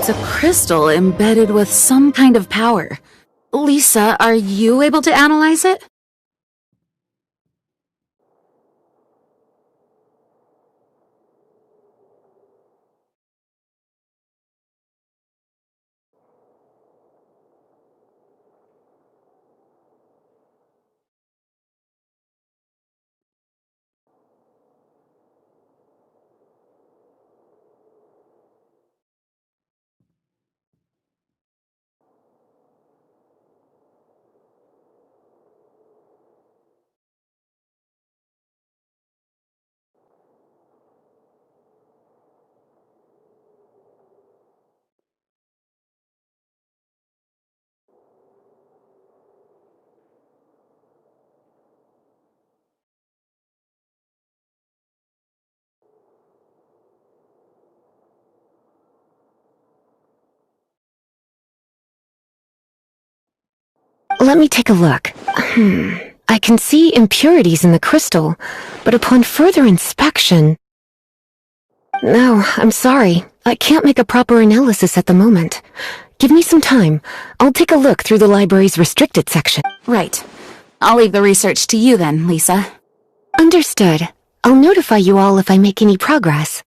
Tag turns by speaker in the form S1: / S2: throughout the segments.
S1: It's a crystal embedded with some kind of power. Lisa, are you able to analyze it?
S2: Let me take a look. I can see impurities in the crystal, but upon further inspection... No, I'm sorry. I can't make a proper analysis at the moment. Give me some time. I'll take a look through the library's restricted section.
S1: Right. I'll leave the research to you then, Lisa.
S2: Understood. I'll notify you all if I make any progress.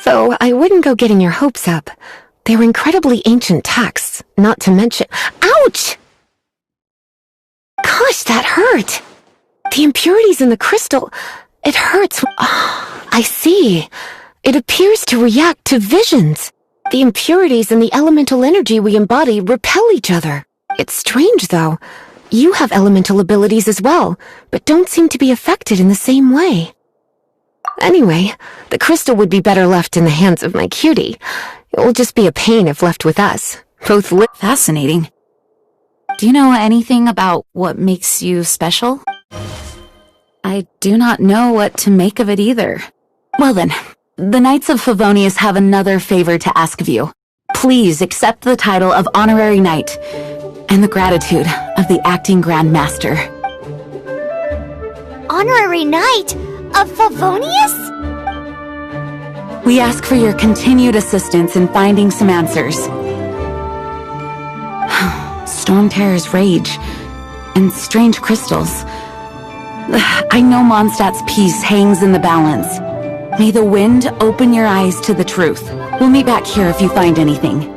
S2: Though I wouldn't go getting your hopes up. They're incredibly ancient texts, not to mention... Ouch! Gosh, that hurt! The impurities in the crystal... It hurts... Oh, I see. It appears to react to visions. The impurities and the elemental energy we embody repel each other. It's strange, though. You have elemental abilities as well, but don't seem to be affected in the same way. Anyway, the crystal would be better left in the hands of my cutie. It will just be a pain if left with us. Both
S1: Fascinating. Do you know anything about what makes you special? I do not know what to make of it either. Well then, the Knights of Favonius have another favor to ask of you. Please accept the title of Honorary Knight, and the gratitude of the Acting Grand Master.
S3: Honorary Knight of Favonius?
S1: We ask for your continued assistance in finding some answers. Storm Terror's rage, and strange crystals. I know Mondstadt's peace hangs in the balance. May the wind open your eyes to the truth. We'll meet back here if you find anything.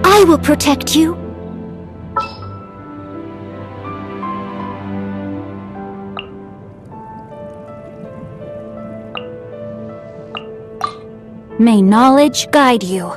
S3: I will protect you.
S1: May knowledge guide you.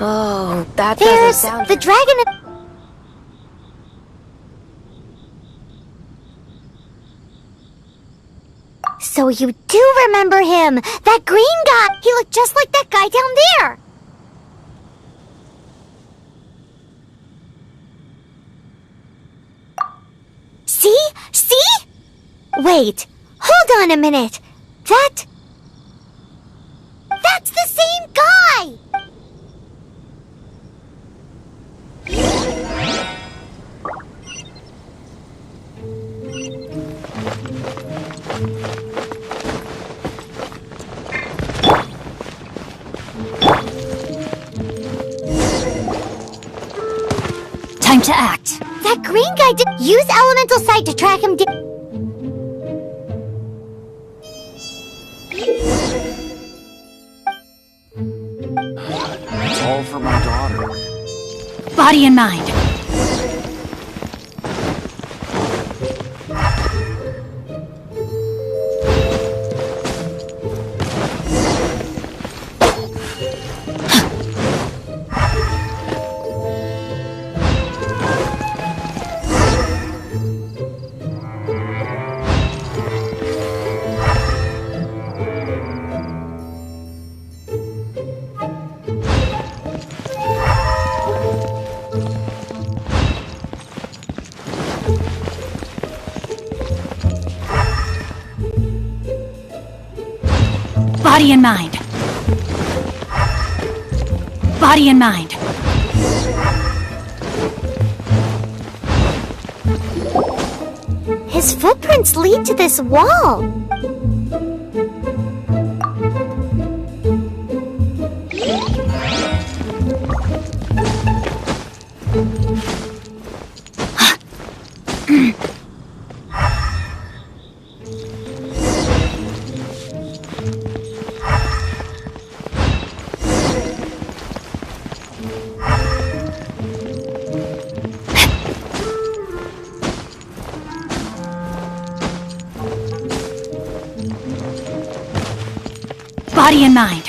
S2: Oh, that
S3: There's
S2: doesn't sound
S3: the dragon. So you do remember him, that green guy. He looked just like that guy down there. See? See? Wait, hold on a minute. That's the same guy!
S1: Time to act.
S3: That green guy did use elemental sight to track him down.
S4: It's all for my daughter.
S1: Body and mind. Body and mind. Body and mind.
S3: His His footprints lead to this wall.
S1: Body and mind.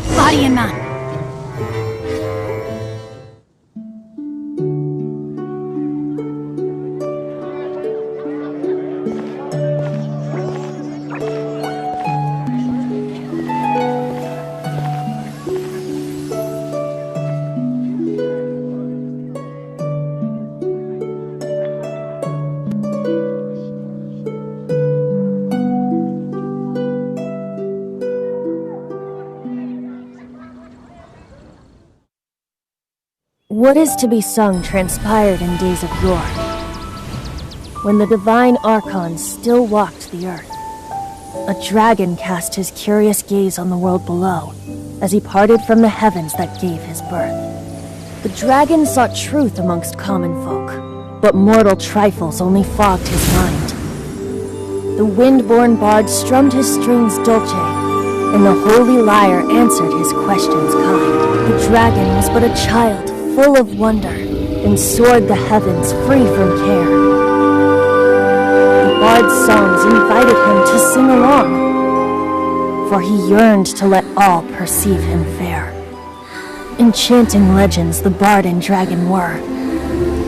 S1: Body and mind.
S5: What is to be sung transpired in days of yore, when the divine archons still walked the earth. A dragon cast his curious gaze on the world below, as he parted from the heavens that gave his birth. The dragon sought truth amongst common folk, but mortal trifles only fogged his mind. The wind-born bard strummed his strings dolce, and the holy lyre answered his questions kind. The dragon was but a child, full of wonder, and soared the heavens free from care. The bard's songs invited him to sing along, for he yearned to let all perceive him fair. Enchanting legends the bard and dragon were,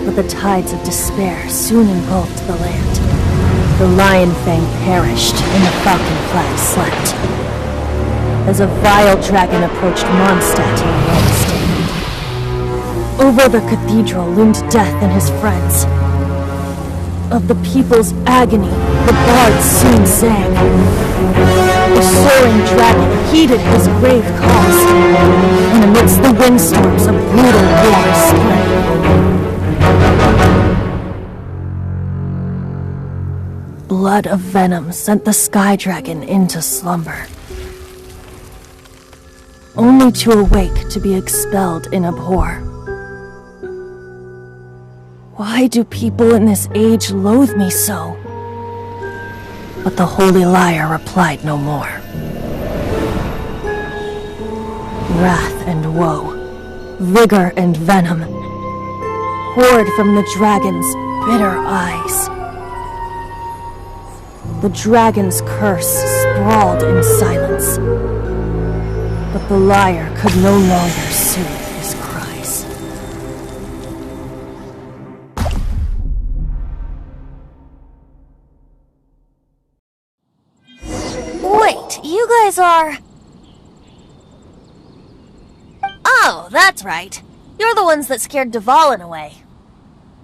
S5: but the tides of despair soon engulfed the land. The lion fang perished, and the falcon flag slept, as a vile dragon approached Mondstadt in a low state. Over the cathedral loomed death and his friends. Of the people's agony, the bard soon sang. The soaring dragon heeded his grave cause, and amidst the windstorms a brutal war spread. Blood of venom sent the sky dragon into slumber, only to awake to be expelled in abhor. Why do people in this age loathe me so? But the holy lyre replied no more. Wrath and woe, vigor and venom, poured from the dragon's bitter eyes. The dragon's curse sprawled in silence, but the lyre could no longer soothe his cries.
S6: Wait, you guys are... Oh, that's right. You're the ones that scared Dvalin away.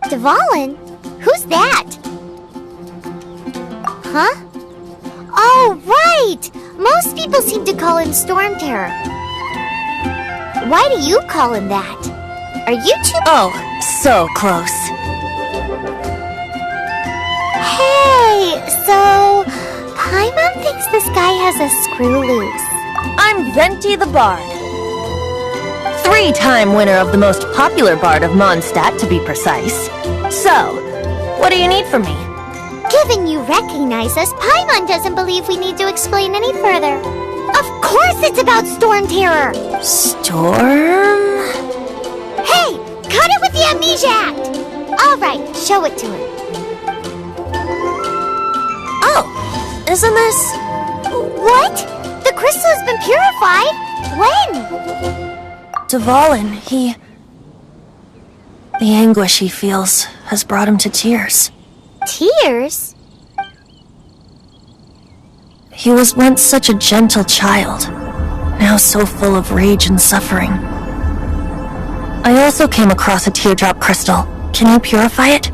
S3: Dvalin? Who's that? Huh? Oh, right! Most people seem to call him Storm Terror. Why do you call him that? Are you two—
S6: Oh, so close.
S3: Hey, so Paimon thinks this guy has a screw loose.
S6: I'm Venti the Bard. 3-time winner of the most popular bard of Mondstadt, to be precise. So, what do you need from me?
S3: Given you recognize us, Paimon doesn't believe we need to explain any further. Of course it's about Storm Terror!
S6: Storm?
S3: Hey! Cut it with the Amnesia Act! Alright, show it to him.
S6: Oh, isn't this...
S3: What? The crystal has been purified? When?
S5: Dvalin, the anguish he feels has brought him to tears.
S3: Tears?
S5: He was once such a gentle child, now so full of rage and suffering. I also came across a teardrop crystal. Can you purify it?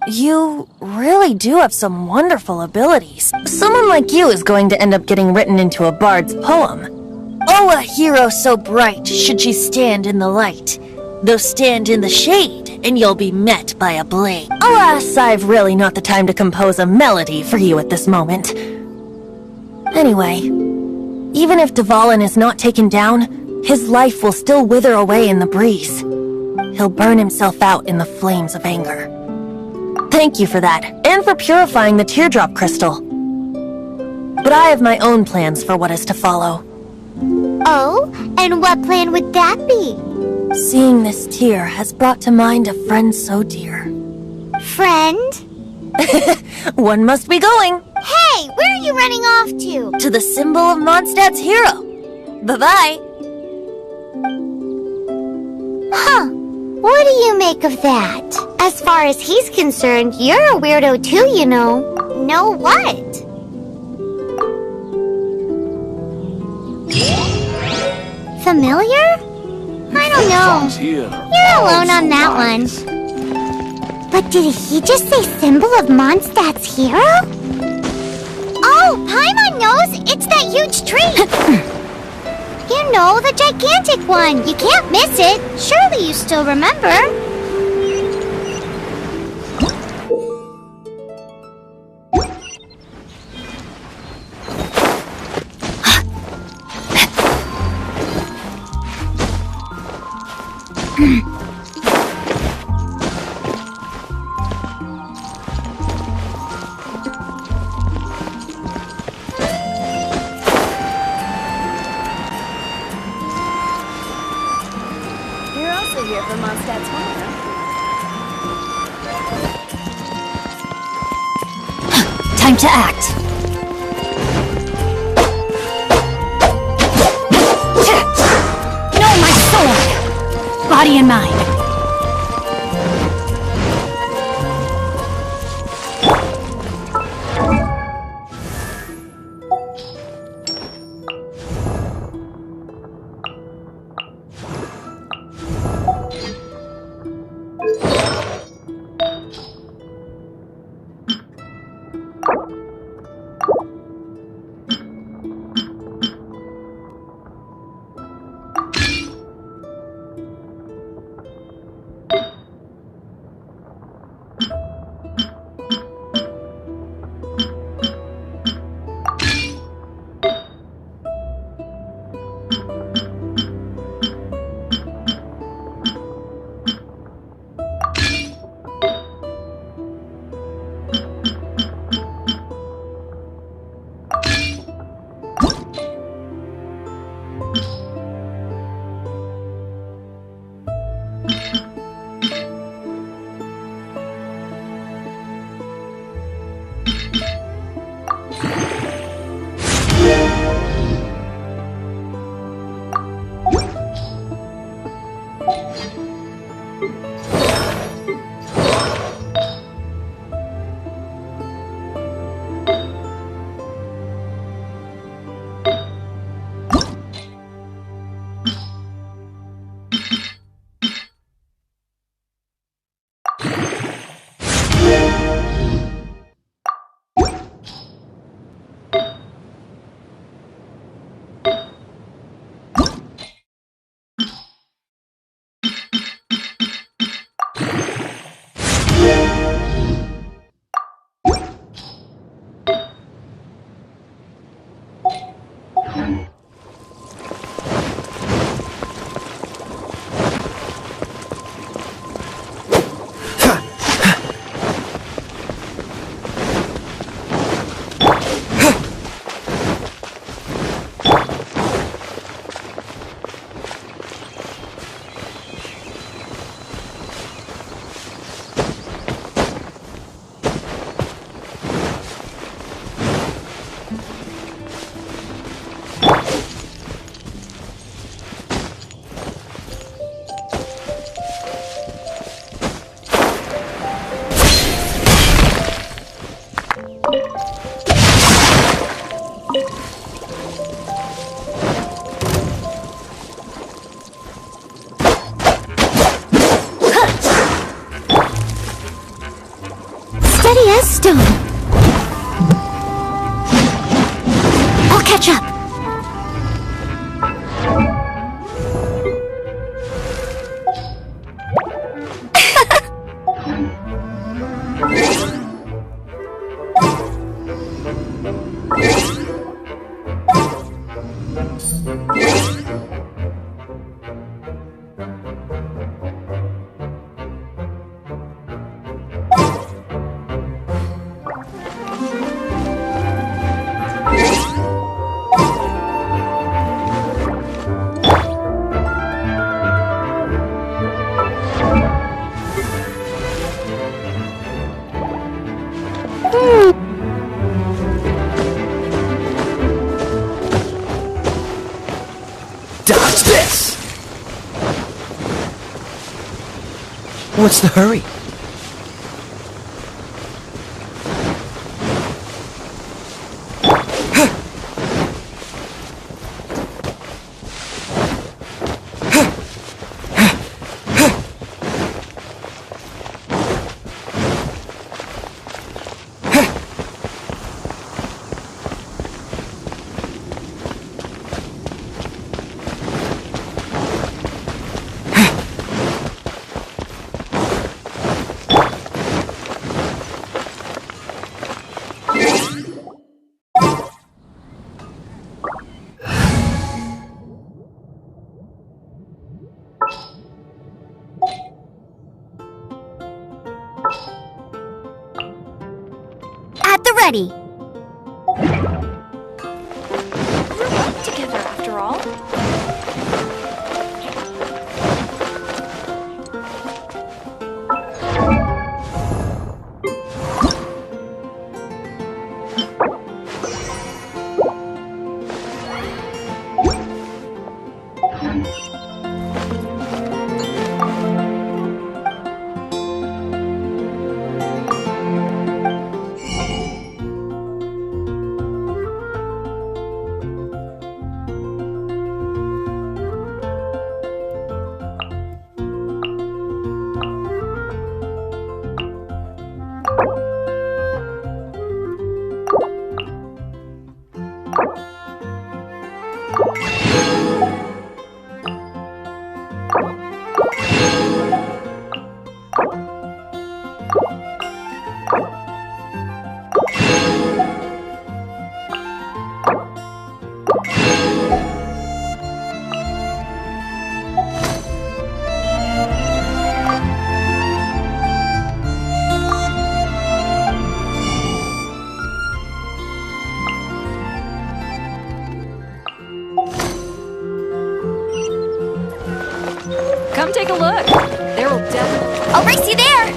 S5: You really do have some wonderful abilities. Someone like you is going to end up getting written into a bard's poem. Oh, a hero so bright should she stand in the light. Though stand in the shade, and you'll be met by a blade. Alas, I've really not the time to compose a melody for you at this moment. Anyway, even if Dvalin is not taken down, his life will still wither away in the breeze. He'll burn himself out in the flames of anger. Thank you for that, and for purifying the teardrop crystal. But I have my own plans for what is to follow.
S3: Oh, and what plan would that be?
S5: Seeing this tear has brought to mind a friend so dear.
S3: Friend?
S5: One must be going.
S3: Hey, where are you running off to?
S5: To the symbol of Mondstadt's hero. Bye-bye.
S3: Huh. What do you make of that? As far as he's concerned, you're a weirdo too, you know. Know what? Familiar? I don't know. You're alone on that one. But did he just say symbol of Mondstadt's hero? Oh, Paimon knows! It's that huge tree! You know, the gigantic one! You can't miss it! Surely you still remember!
S7: Here for Mondstadt's home, huh?
S1: Time to act. No, my soul! Body and mind.
S3: Steady as stone. I'll catch up.
S8: Dodge this! What's the hurry?
S3: At the ready.
S7: We're together after all. Come take a look. There will definitely...
S3: I'll race you there.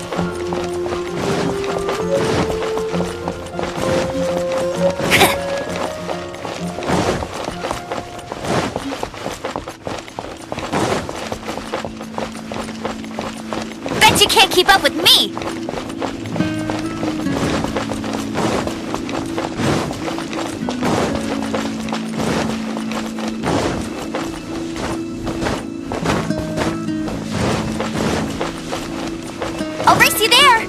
S3: Bet you can't keep up with me. I'll race you there!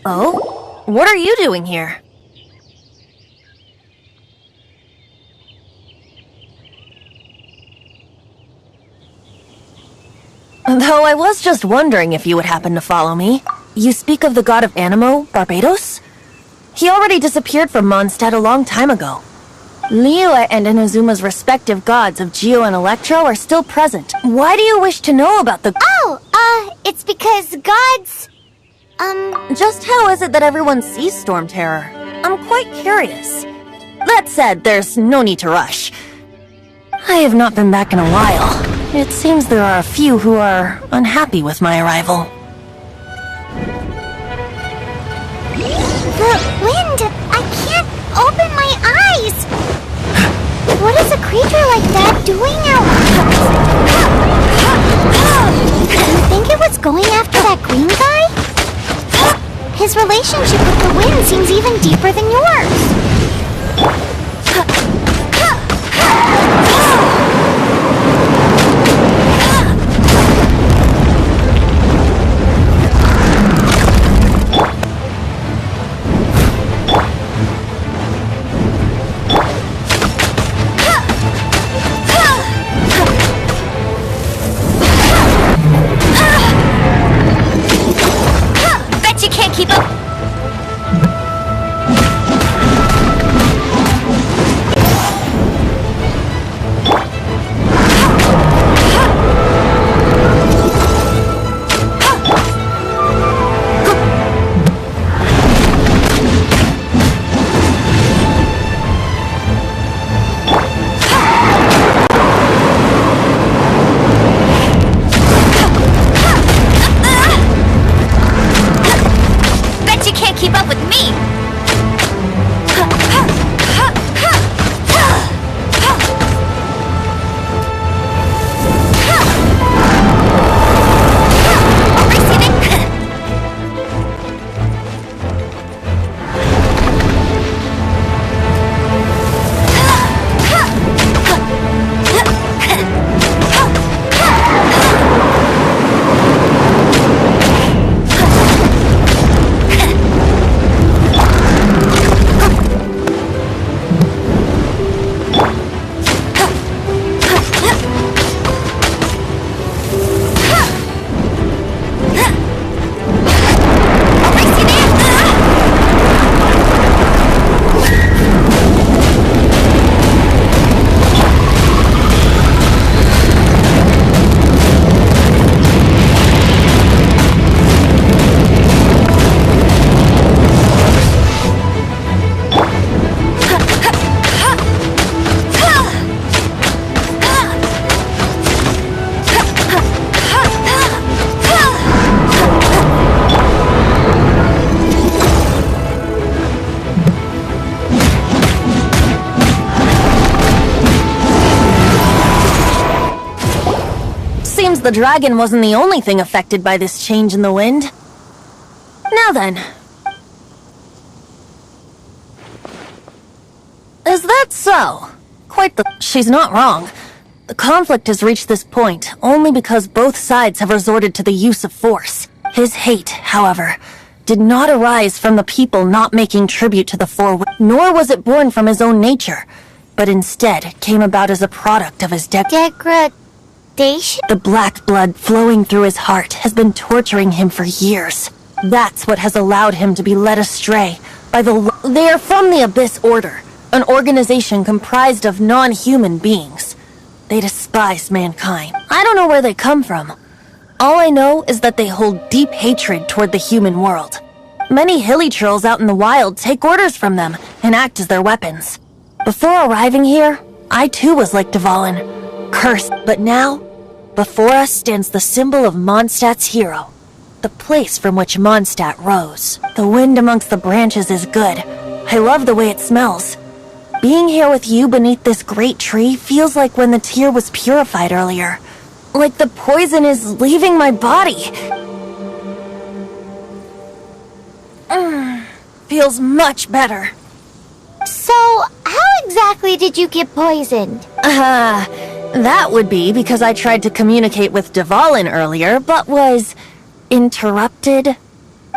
S6: Oh? What are you doing here? Though I was just wondering if you would happen to follow me. You speak of the god of Animo, Barbados? He already disappeared from Mondstadt a long time ago. Liyue and Inazuma's respective gods of Geo and Electro are still present. Why do you wish to know about the—
S3: It's because gods...
S6: Just how is it that everyone sees Storm Terror? I'm quite curious. That said, there's no need to rush. I have not been back in a while. It seems there are a few who are unhappy with my arrival.
S3: The wind! I can't open my eyes! What is a creature like that doing out here? Do you think it was going after that green guy? His relationship with the wind seems even deeper than yours.
S2: Bet you can't keep up. Bet you can't keep up with me. Seems the dragon wasn't the only thing affected by this change in the wind. Now then. Is that so? Quite the— She's not wrong. The conflict has reached this point only because both sides have resorted to the use of force. His hate, however, did not arise from the people not making tribute to the Four Winds, nor was it born from his own nature, but instead came about as a product of his
S3: Degradation?
S6: The black blood flowing through his heart has been torturing him for years. That's what has allowed him to be led astray by They are from the Abyss Order, an organization comprised of non-human beings. They despise mankind. I don't know where they come from. All I know is that they hold deep hatred toward the human world. Many hilly trolls out in the wild take orders from them and act as their weapons. Before arriving here, I too was like Dvalin, cursed, but now, before us stands the symbol of Mondstadt's hero, the place from which Mondstadt rose. The wind amongst the branches is good. I love the way it smells. Being here with you beneath this great tree feels like when the tear was purified earlier. Like the poison is leaving my body. Feels much better.
S3: So, how exactly did you get poisoned?
S6: That would be because I tried to communicate with Dvalin earlier, but was interrupted.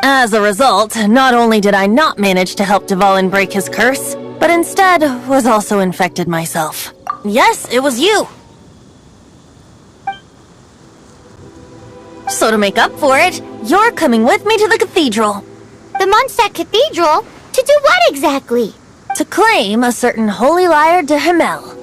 S6: As a result, not only did I not manage to help Dvalin break his curse, but instead was also infected myself. Yes, it was you! So to make up for it, you're coming with me to the cathedral.
S3: The Mondstadt Cathedral? To do what exactly?
S6: To claim a certain holy lyre de Himmel.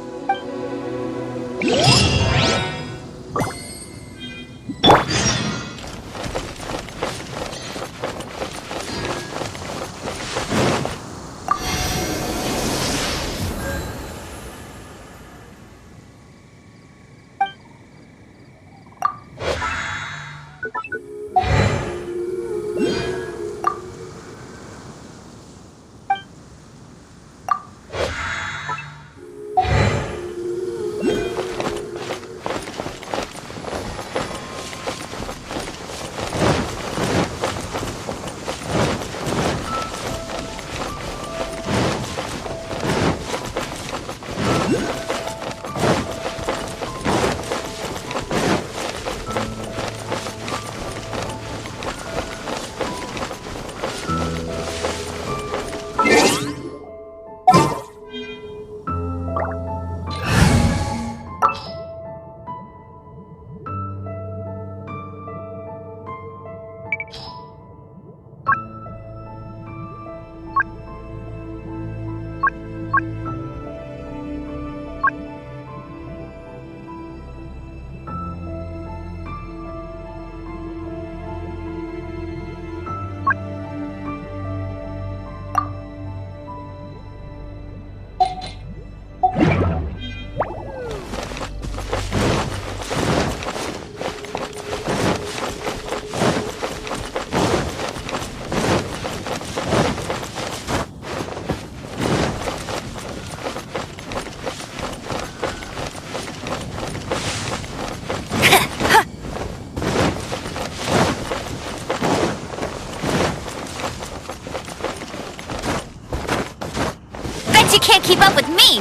S3: You can't keep up with me!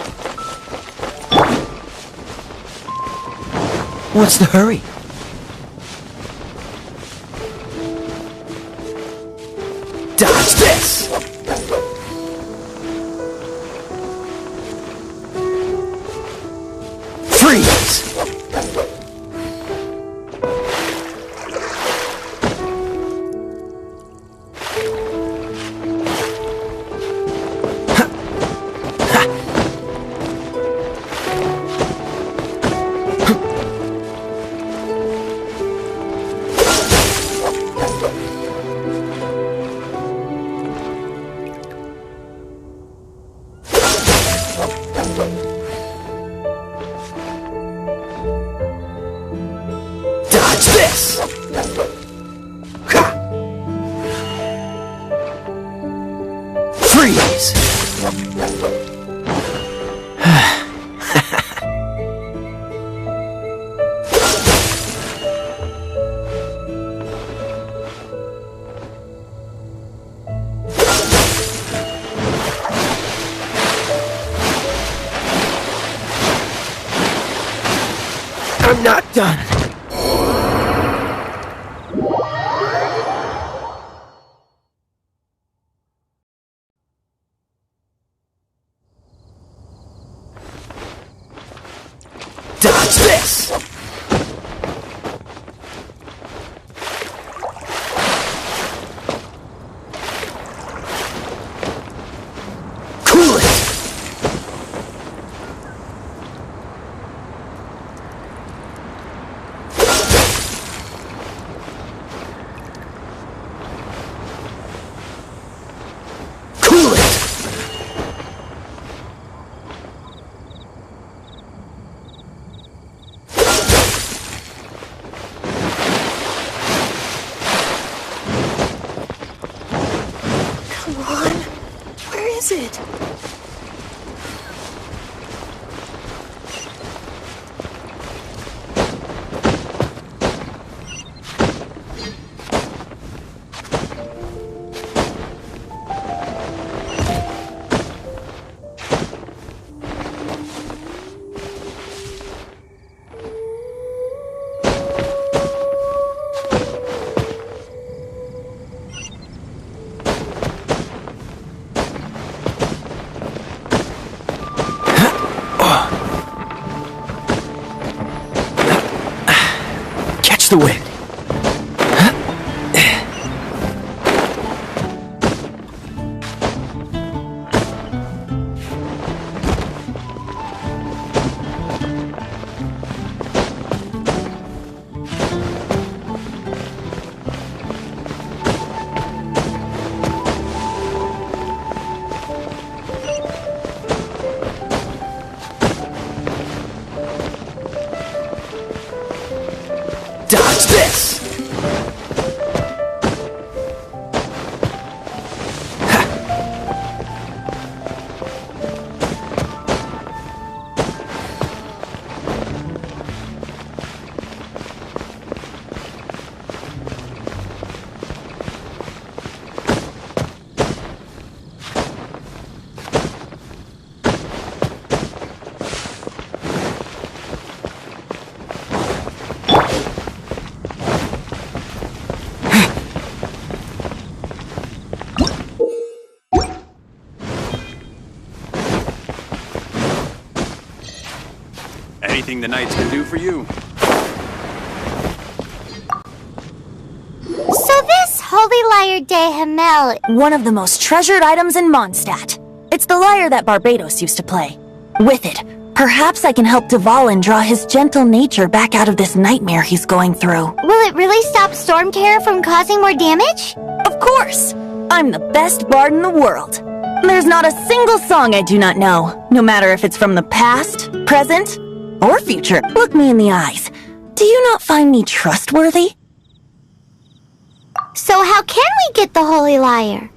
S8: What's the hurry? Dodge this! Freeze! Dodge this! Ha! Freeze! I'm not done. Dodge this! Cool it! Cool it!
S6: Come on. Where is it?
S8: Catch the wind. Dodge this!
S4: Anything the knights can do for you.
S3: So this Holy Lyre de Himmel...
S6: One of the most treasured items in Mondstadt. It's the lyre that Barbados used to play. With it, perhaps I can help Dvalin draw his gentle nature back out of this nightmare he's going through.
S3: Will it really stop Storm Terror from causing more damage?
S6: Of course! I'm the best bard in the world. There's not a single song I do not know, no matter if it's from the past, present, or future. Look me in the eyes. Do you not find me trustworthy?
S3: So how can we get the Holy Lyre?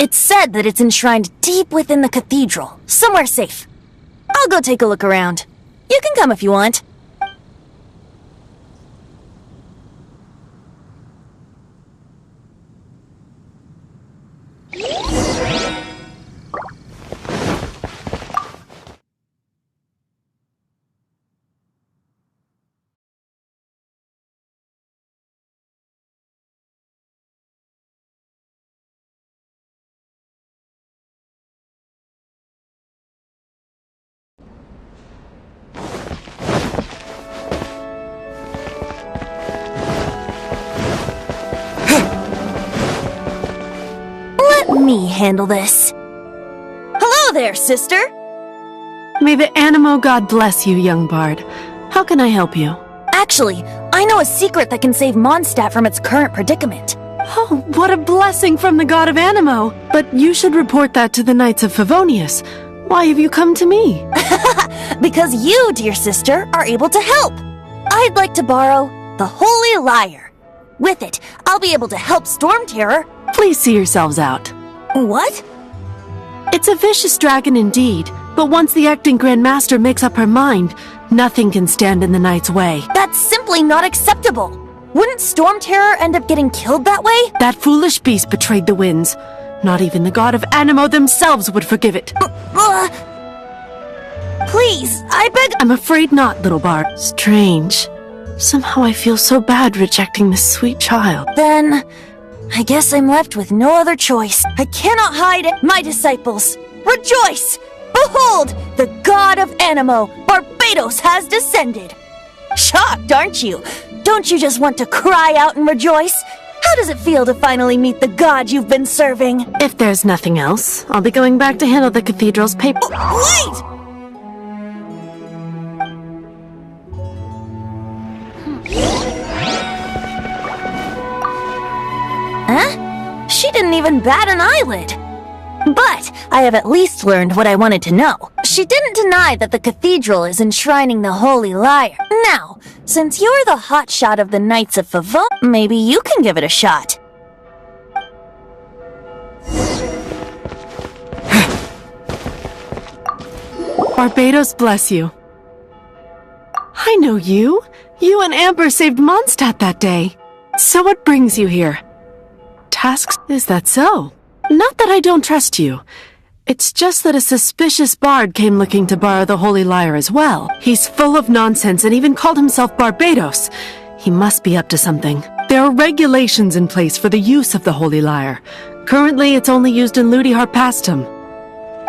S6: It's said that it's enshrined deep within the cathedral, somewhere safe. I'll go take a look around. You can come if you want. Let me handle this. Hello there, sister!
S9: May the Animo God bless you, young bard. How can I help you?
S6: Actually, I know a secret that can save Mondstadt from its current predicament.
S9: Oh, what a blessing from the god of Animo! But you should report that to the Knights of Favonius. Why have you come to me?
S6: Because you, dear sister, are able to help. I'd like to borrow the Holy Lyre. With it, I'll be able to help Storm Terror.
S9: Please see yourselves out.
S6: What?
S9: It's a vicious dragon indeed, but once the acting Grand Master makes up her mind, nothing can stand in the Knight's way.
S6: That's simply not acceptable. Wouldn't Storm Terror end up getting killed that way?
S9: That foolish beast betrayed the winds. Not even the god of Animo themselves would forgive it.
S6: Please, I beg—
S9: I'm afraid not, little bard. Strange. Somehow I feel so bad rejecting this sweet child.
S6: Then, I guess I'm left with no other choice. I cannot hide it. My disciples, rejoice! Behold, the god of Animo, Barbados, has descended. Shocked, aren't you? Don't you just want to cry out and rejoice? How does it feel to finally meet the god you've been serving?
S9: If there's nothing else, I'll be going back to handle the cathedral's paper.
S6: Wait! Huh? She didn't even bat an eyelid. But I have at least learned what I wanted to know. She didn't deny that the cathedral is enshrining the Holy Lyre. Now, since you're the hotshot of the Knights of Favon, maybe you can give it a shot.
S9: Barbados bless you. I know you. You and Amber saved Mondstadt that day. So what brings you here? Tasks? Is that so? Not that I don't trust you. It's just that a suspicious bard came looking to borrow the Holy Lyre as well. He's full of nonsense and even called himself Barbados. He must be up to something. There are regulations in place for the use of the Holy Lyre. Currently, it's only used in Ludi Harpastum.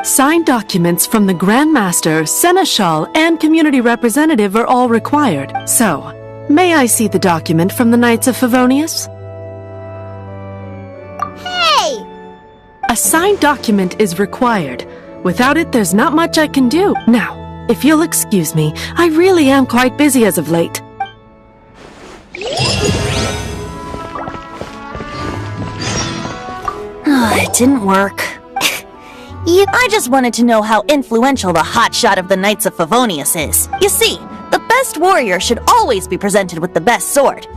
S9: Signed documents from the Grand Master, Seneschal, and community representative are all required. So, May I see the document from the Knights of Favonius?
S3: Hey!
S9: A signed document is required. Without it, there's not much I can do. Now, if you'll excuse me, I really am quite busy as of late.
S6: It didn't work. I just wanted to know how influential the hotshot of the Knights of Favonius is. You see, the best warrior should always be presented with the best sword.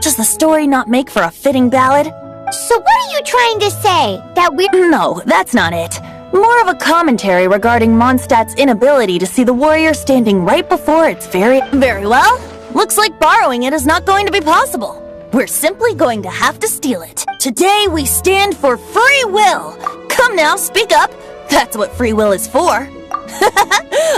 S6: Does the story not make for a fitting ballad?
S3: So what are you trying to say? That we're—
S6: No, that's not it. More of a commentary regarding Mondstadt's inability to see the warrior standing right before its very well. Looks like borrowing it is not going to be possible. We're simply going to have to steal it. Today we stand for free will. Come now, speak up. That's what free will is for.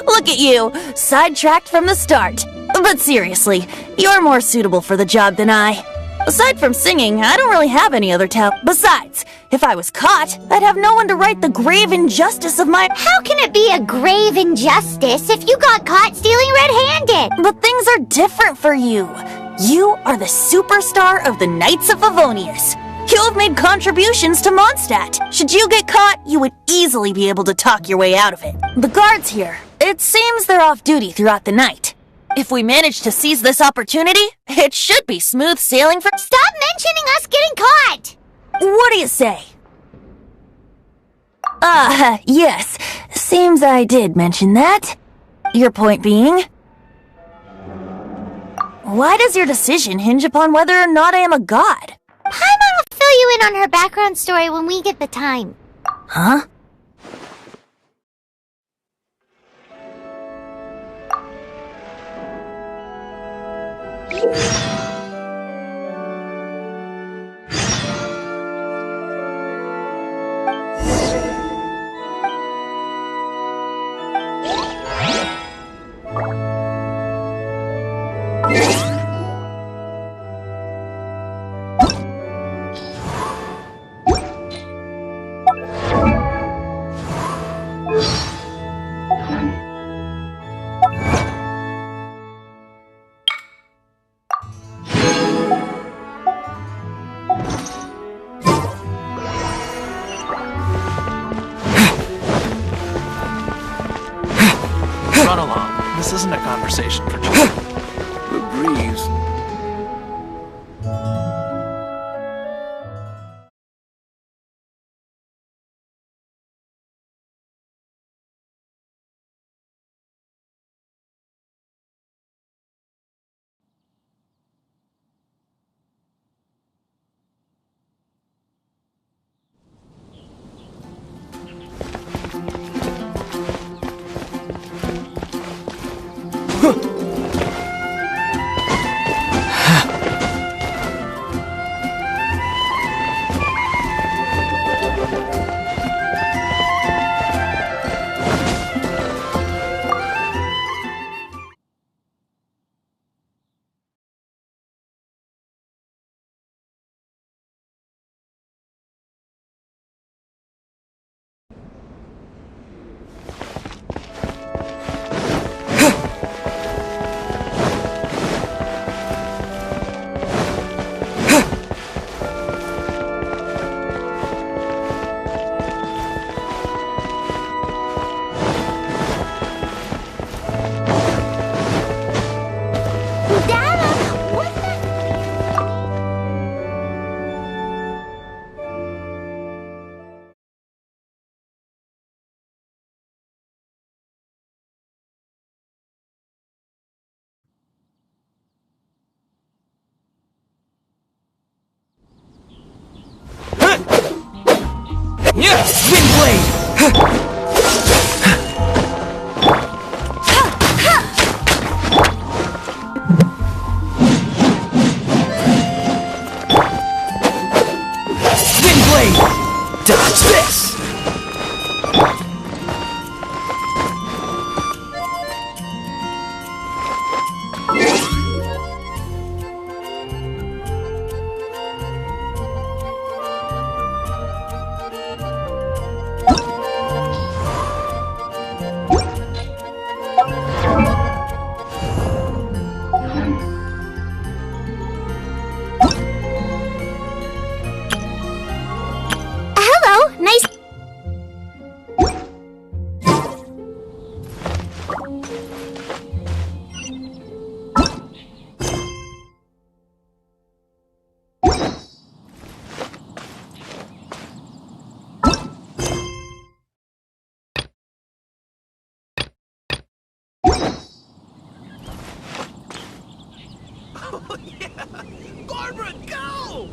S6: Look at you, sidetracked from the start. But seriously, you're more suitable for the job than I. Aside from singing, I don't really have any other talent. Besides, if I was caught, I'd have no one to right the grave injustice of my—
S3: How can it be a grave injustice if you got caught stealing red-handed?
S6: But things are different for you. You are the superstar of the Knights of Favonius. You have made contributions to Mondstadt. Should you get caught, you would easily be able to talk your way out of it. The guards here, it seems they're off duty throughout the night. If we manage to seize this opportunity, it should be smooth sailing for—
S3: Stop mentioning us getting caught!
S6: What do you say? Yes. Seems I did mention that. Your point being? Why does your decision hinge upon whether or not I am a god?
S3: Paimon will fill you in on her background story when we get the time.
S6: Huh?
S8: Run along. This isn't a conversation for children.
S4: Good breeze.
S8: Windblade! Windblade! Dodge this! Barbara, go!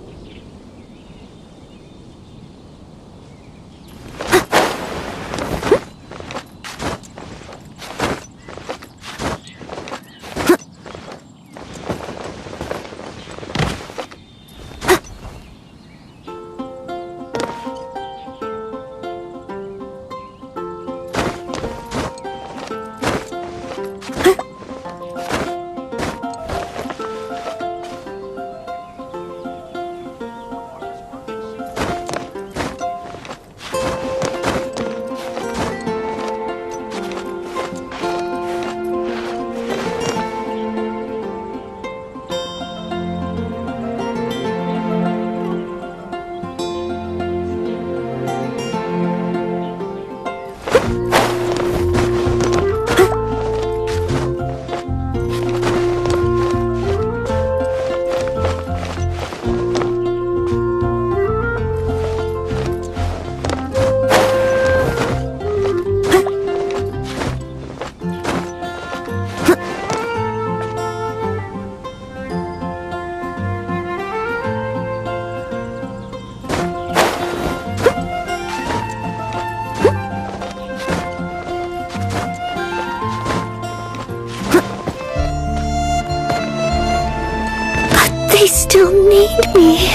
S2: They still need me.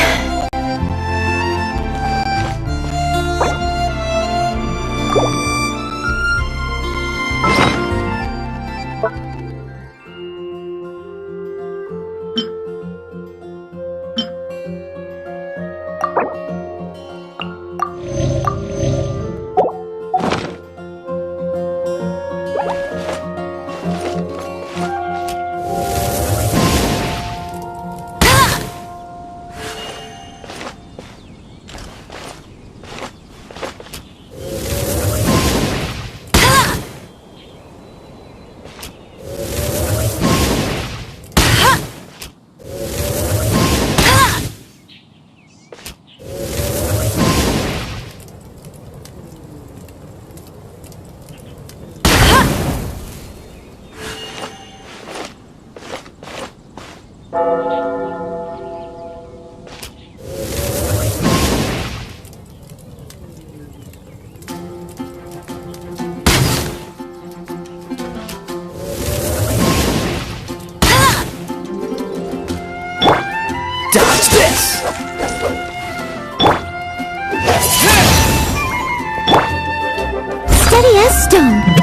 S8: Dodge this!
S3: Steady as stone.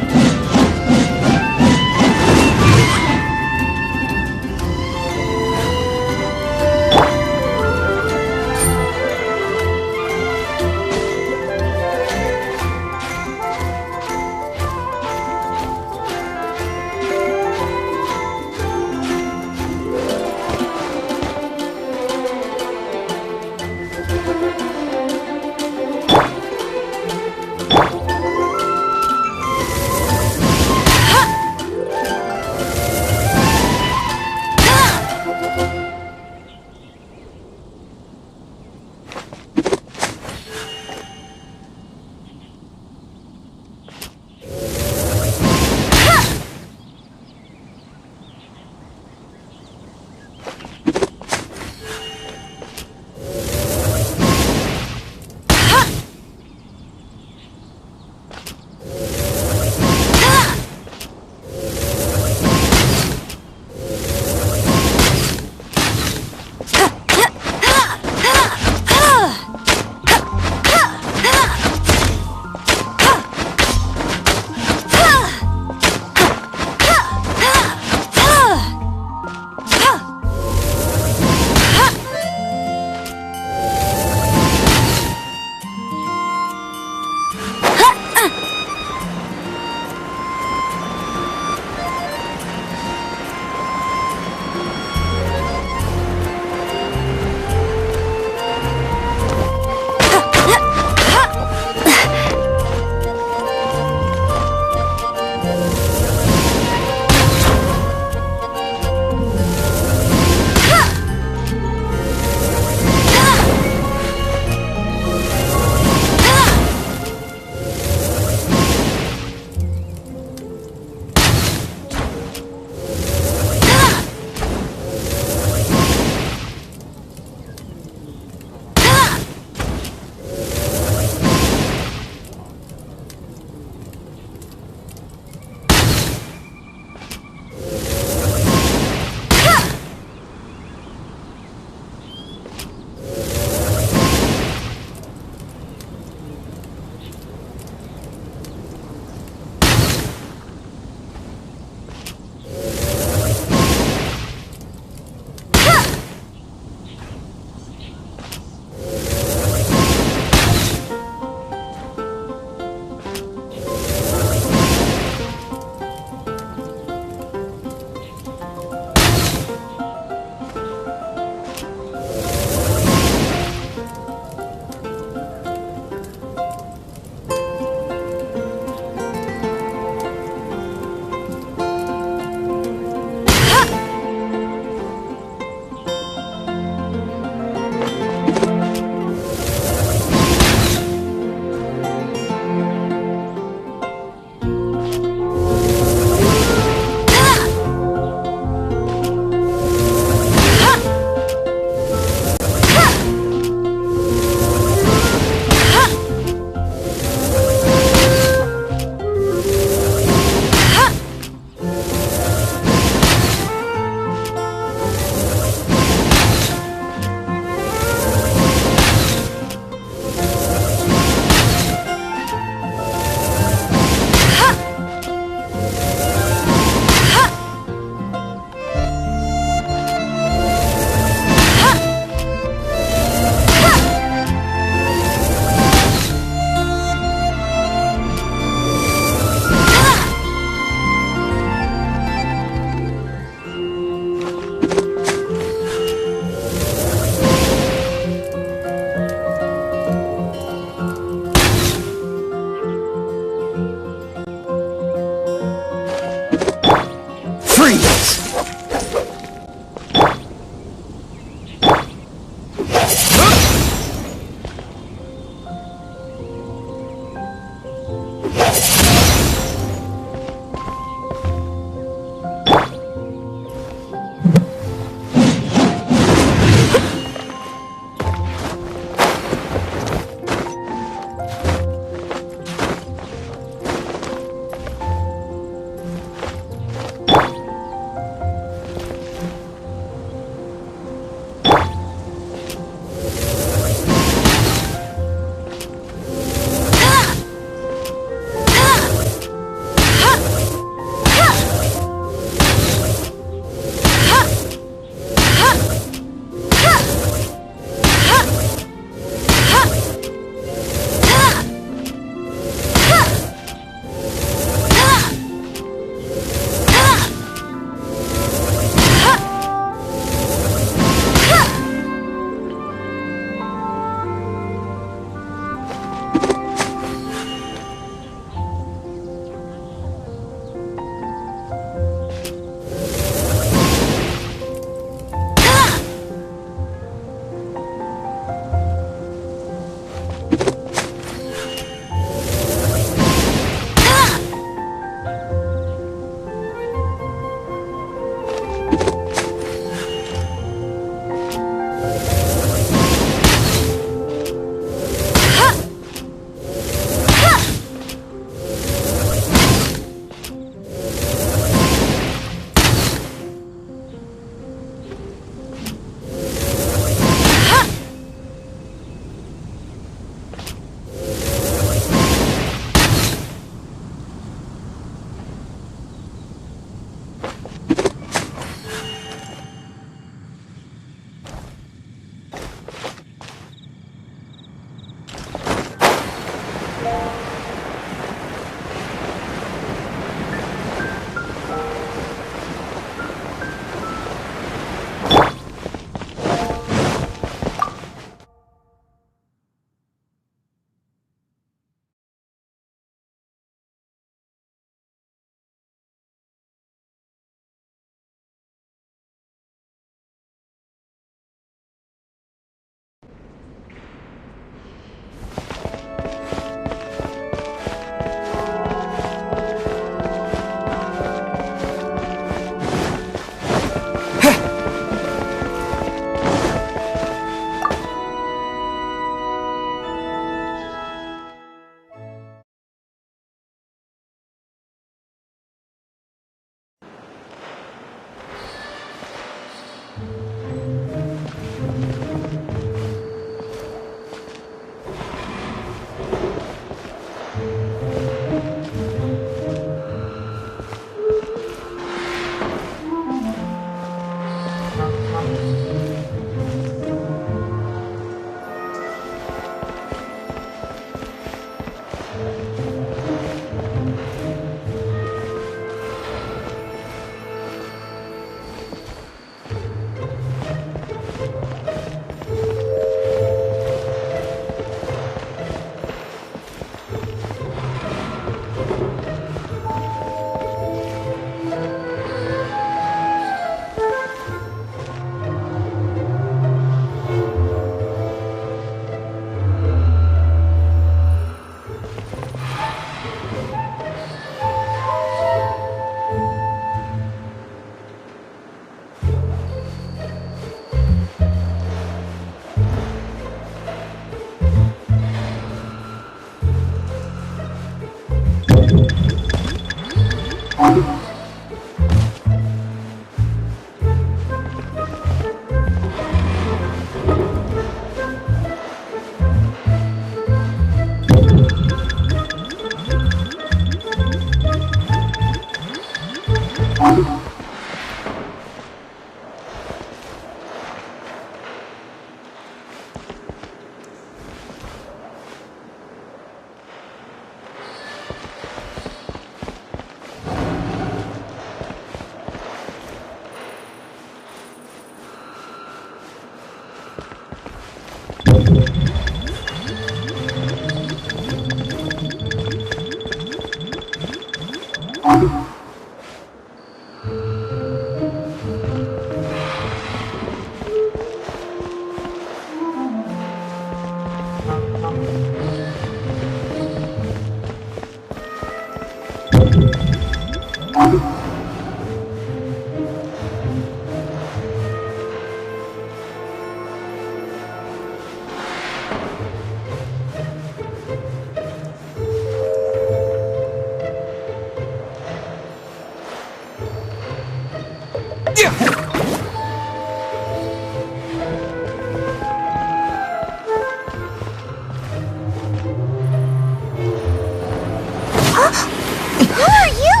S3: Who are you?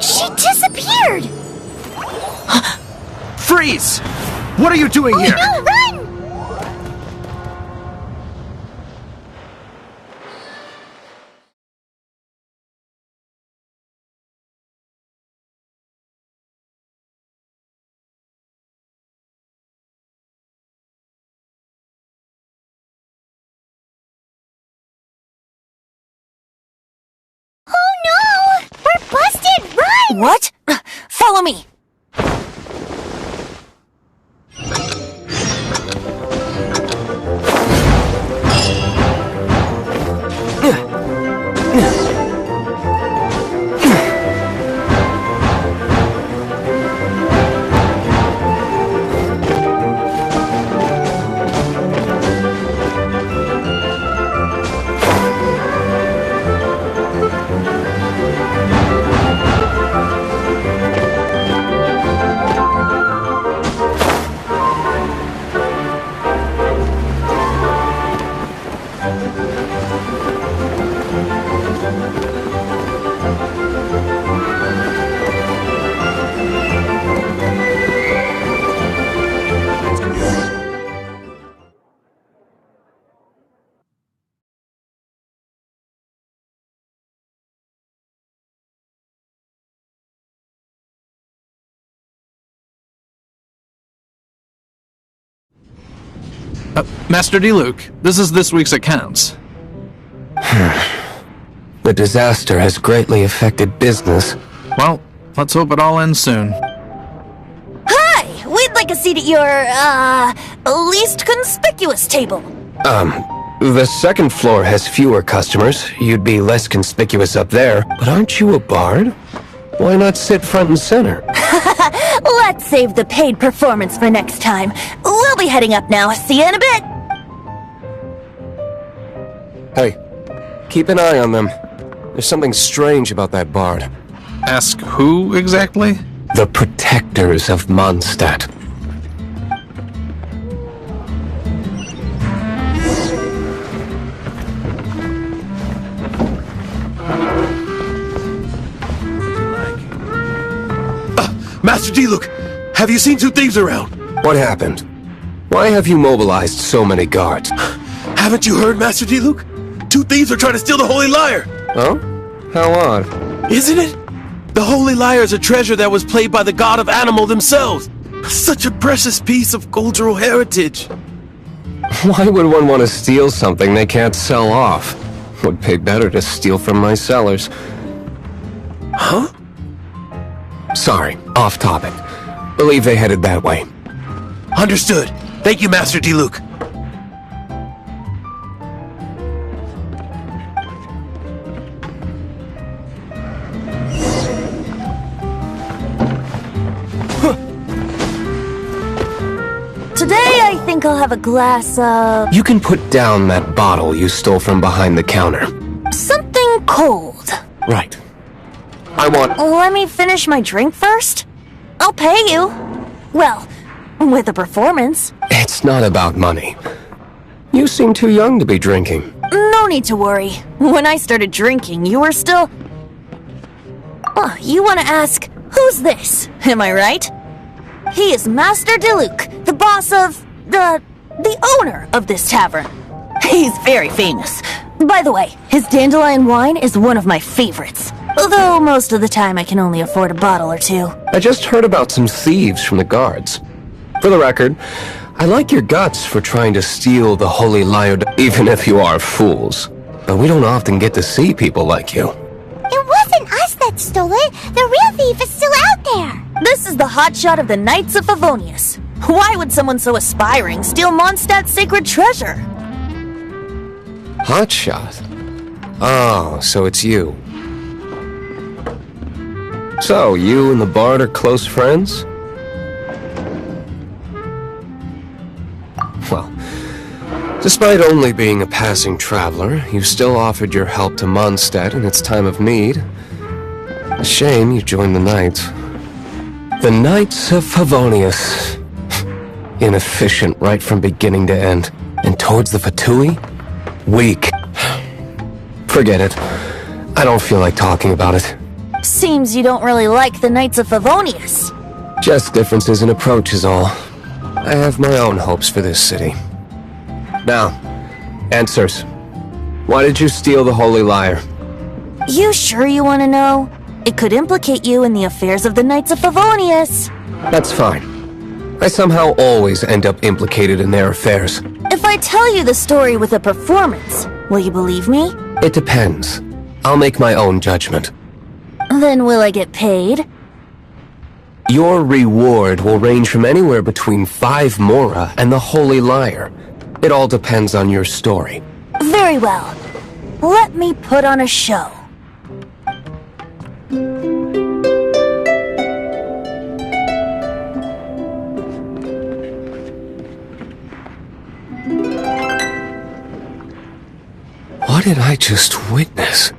S3: She disappeared!
S4: Freeze! What are you doing here?
S3: No, run! Oh no! We're busted! Run!
S6: What? Follow me!
S8: Master D-Luke, this is this week's accounts.
S10: The disaster has greatly affected business.
S8: Well, let's hope it all ends soon.
S6: Hi! We'd like a seat at your, least conspicuous table.
S10: The second floor has fewer customers. You'd be less conspicuous up there. But aren't you a bard? Why not sit front and center?
S6: Let's save the paid performance for next time. We'll be heading up now. See you in a bit.
S10: Hey, keep an eye on them. There's something strange about that bard.
S8: Ask who exactly?
S10: The protectors of Mondstadt.
S11: Master D-Luke, have you seen two thieves around?
S10: What happened? Why have you mobilized so many guards?
S11: Haven't you heard, Master D-Luke? Two thieves are trying to steal the Holy Lyre!
S10: Oh? How odd.
S11: Isn't it? The Holy Lyre is a treasure that was played by the god of animal themselves. Such a precious piece of cultural heritage.
S10: Why would one want to steal something they can't sell off? Would pay better to steal from my sellers.
S11: Huh?
S10: Sorry, off topic. Believe they headed that way.
S11: Understood. Thank you, Master D-Luke.
S6: Today I think I'll have a glass of...
S10: You can put down that bottle you stole from behind the counter.
S6: something cold.
S10: Right. I want...
S6: Let me finish my drink first. I'll pay you. Well, with a performance.
S10: It's not about money. You seem too young to be drinking.
S6: No need to worry. When I started drinking, you were still... Oh, you want to ask, who's this? Am I right? He is Master D-Luke, the boss of... the owner of this tavern. He's very famous. By the way, his dandelion wine is one of my favorites. Although most of the time I can only afford a bottle or two.
S10: I just heard about some thieves from the guards. For the record, I like your guts for trying to steal the holy lyre, even if you are fools. But we don't often get to see people like you.
S3: It wasn't us that stole it. The real thief is still out there.
S6: This is the hotshot of the Knights of Favonius. Why would someone so aspiring steal Mondstadt's sacred treasure?
S10: Hotshot? Oh, so it's you. So, you and the Bard are close friends? Well, despite only being a passing traveler, you still offered your help to Mondstadt in its time of need. A shame you joined the Knights. The Knights of Favonius. Inefficient right from beginning to end. And towards the Fatui? Weak. Forget it. I don't feel like talking about it.
S6: Seems you don't really like the Knights of Favonius.
S10: Just differences in approach is all. I have my own hopes for this city. Now, answers. Why did you steal the Holy Lyre?
S6: You sure you want to know? It could implicate you in the affairs of the Knights of Favonius.
S10: That's fine. I somehow always end up implicated in their affairs.
S6: If I tell you the story with a performance, will you believe me?
S10: It depends. I'll make my own judgment.
S6: Then will I get paid?
S10: Your reward will range from anywhere between 5 mora and the Holy Lyre. It all depends on your story.
S6: Very well. Let me put on a show.
S10: What did I just witness?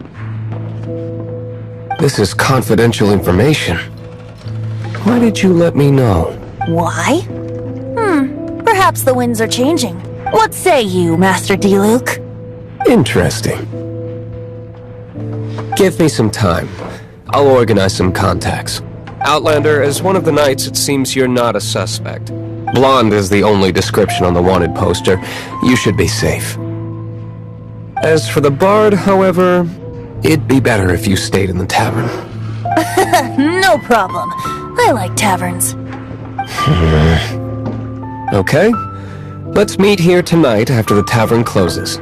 S10: This is confidential information. Why did you let me know?
S6: Why? Perhaps the winds are changing. What say you, Master D-Luke?
S10: Interesting. Give me some time. I'll organize some contacts. Outlander, as one of the knights, it seems you're not a suspect. Blonde is the only description on the wanted poster. You should be safe. As for the Bard, however, it'd be better if you stayed in the tavern.
S6: No problem. I like taverns.
S10: Okay. Let's meet here tonight after the tavern closes.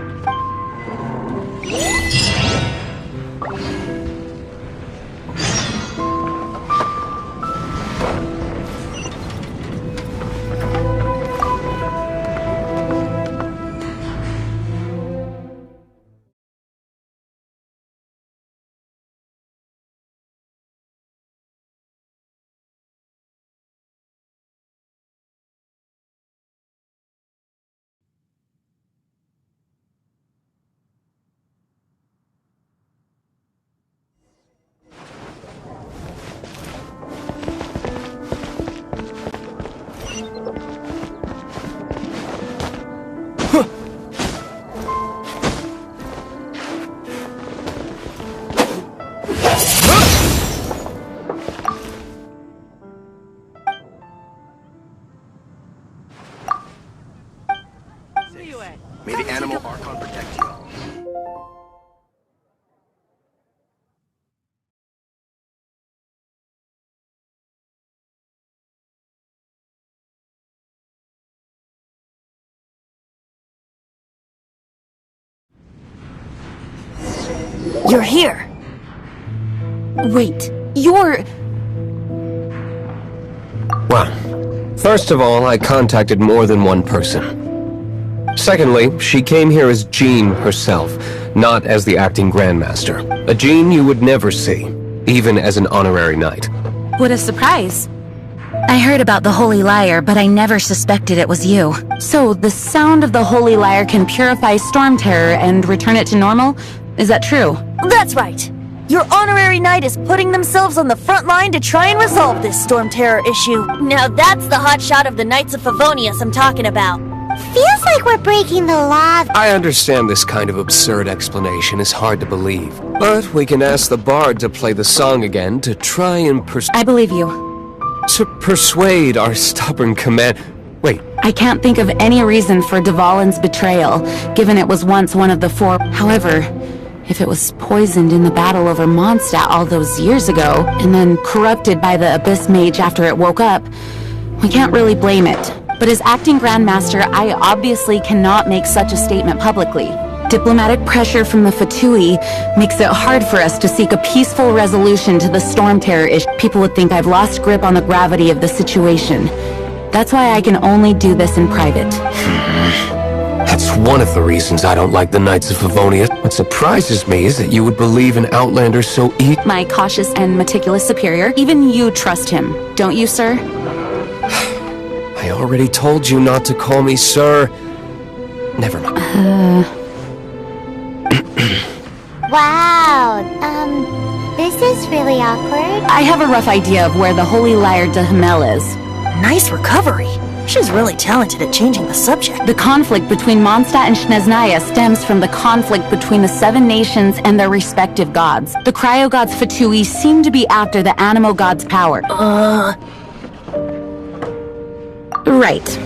S4: May the animal Archon protect you.
S6: You're here. Wait, you're...
S10: Well, first of all, I contacted more than one person. Secondly, she came here as Jean herself, not as the acting Grandmaster. A Jean you would never see, even as an honorary knight.
S1: What a surprise. I heard about the Holy Lyre, but I never suspected it was you. So, the sound of the Holy Lyre can purify Storm Terror and return it to normal? Is that true?
S6: That's right. Your honorary knight is putting themselves on the front line to try and resolve this Storm Terror issue. Now that's the hotshot of the Knights of Favonius I'm talking about.
S3: Feels like we're breaking the law.
S10: I understand this kind of absurd explanation is hard to believe, but we can ask the Bard to play the song again to try and
S1: I believe you.
S10: to persuade our stubborn command... Wait,
S1: I can't think of any reason for Dvalin's betrayal, given it was once one of the four. However, if it was poisoned in the battle over Mondstadt all those years ago, and then corrupted by the Abyss Mage after it woke up, we can't really blame it. But as acting Grandmaster, I obviously cannot make such a statement publicly. Diplomatic pressure from the Fatui makes it hard for us to seek a peaceful resolution to the Storm Terror issue. People would think I've lost grip on the gravity of the situation. That's why I can only do this in private.
S10: That's one of the reasons I don't like the Knights of Favonia. What surprises me is that you would believe an outlander so
S1: My cautious and meticulous superior. Even you trust him, don't you, sir?
S10: I already told you not to call me sir. Never mind.
S3: Wow, this is really awkward.
S1: I have a rough idea of where the Holy Lyre de Himmel is.
S6: Nice recovery. She's really talented at changing the subject.
S1: The conflict between Mondstadt and Snezhnaya stems from the conflict between the 7 nations and their respective gods. The cryo-gods Fatui seem to be after the Animo god's power. Right.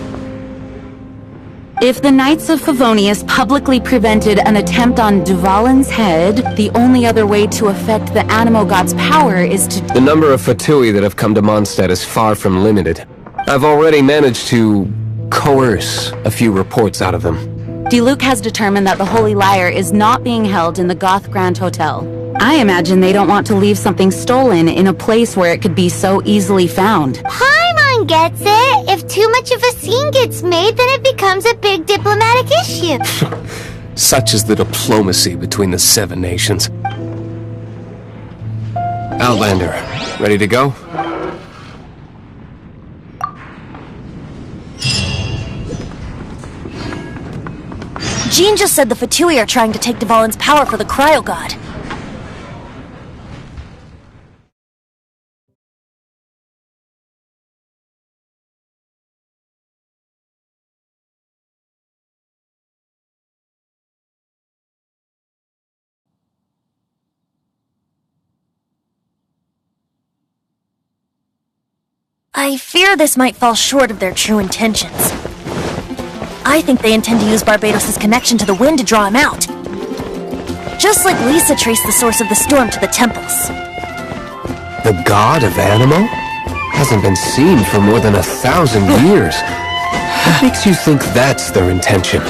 S1: If the Knights of Favonius publicly prevented an attempt on Dvalin's head, the only other way to affect the Animo god's power is to...
S10: The number of Fatui that have come to Mondstadt is far from limited. I've already managed to coerce a few reports out of them.
S1: Diluc has determined that the Holy Lyre is not being held in the Goth Grand Hotel. I imagine they don't want to leave something stolen in a place where it could be so easily found.
S3: Paimon gets it. If too much of a scene gets made, then it becomes a big diplomatic issue.
S10: Such is the diplomacy between the 7 nations. Outlander, ready to go?
S6: Jean just said the Fatui are trying to take Dvalin's power for the Cryo God. I fear this might fall short of their true intentions. I think they intend to use Barbados' connection to the wind to draw him out. Just like Lisa traced the source of the storm to the temples.
S10: The god of Animo? Hasn't been seen for more than 1,000 years. What makes you think that's their intention?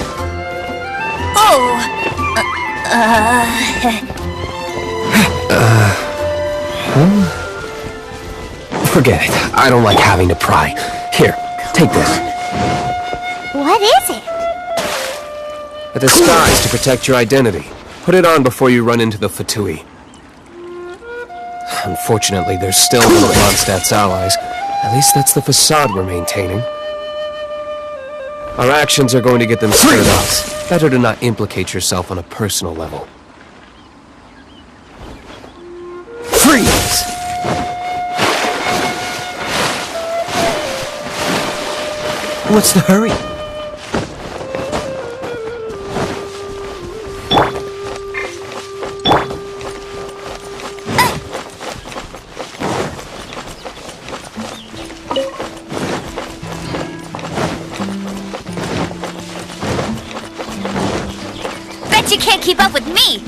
S10: Forget it. I don't like having to pry. Here, take this.
S3: What is it?
S10: A disguise to protect your identity. Put it on before you run into the Fatui. Unfortunately, there's still one of Mondstadt's allies. At least that's the facade we're maintaining. Our actions are going to get them stirred up. Better to not implicate yourself on a personal level. Freeze!
S11: What's the hurry?
S3: Bet you can't keep up with me!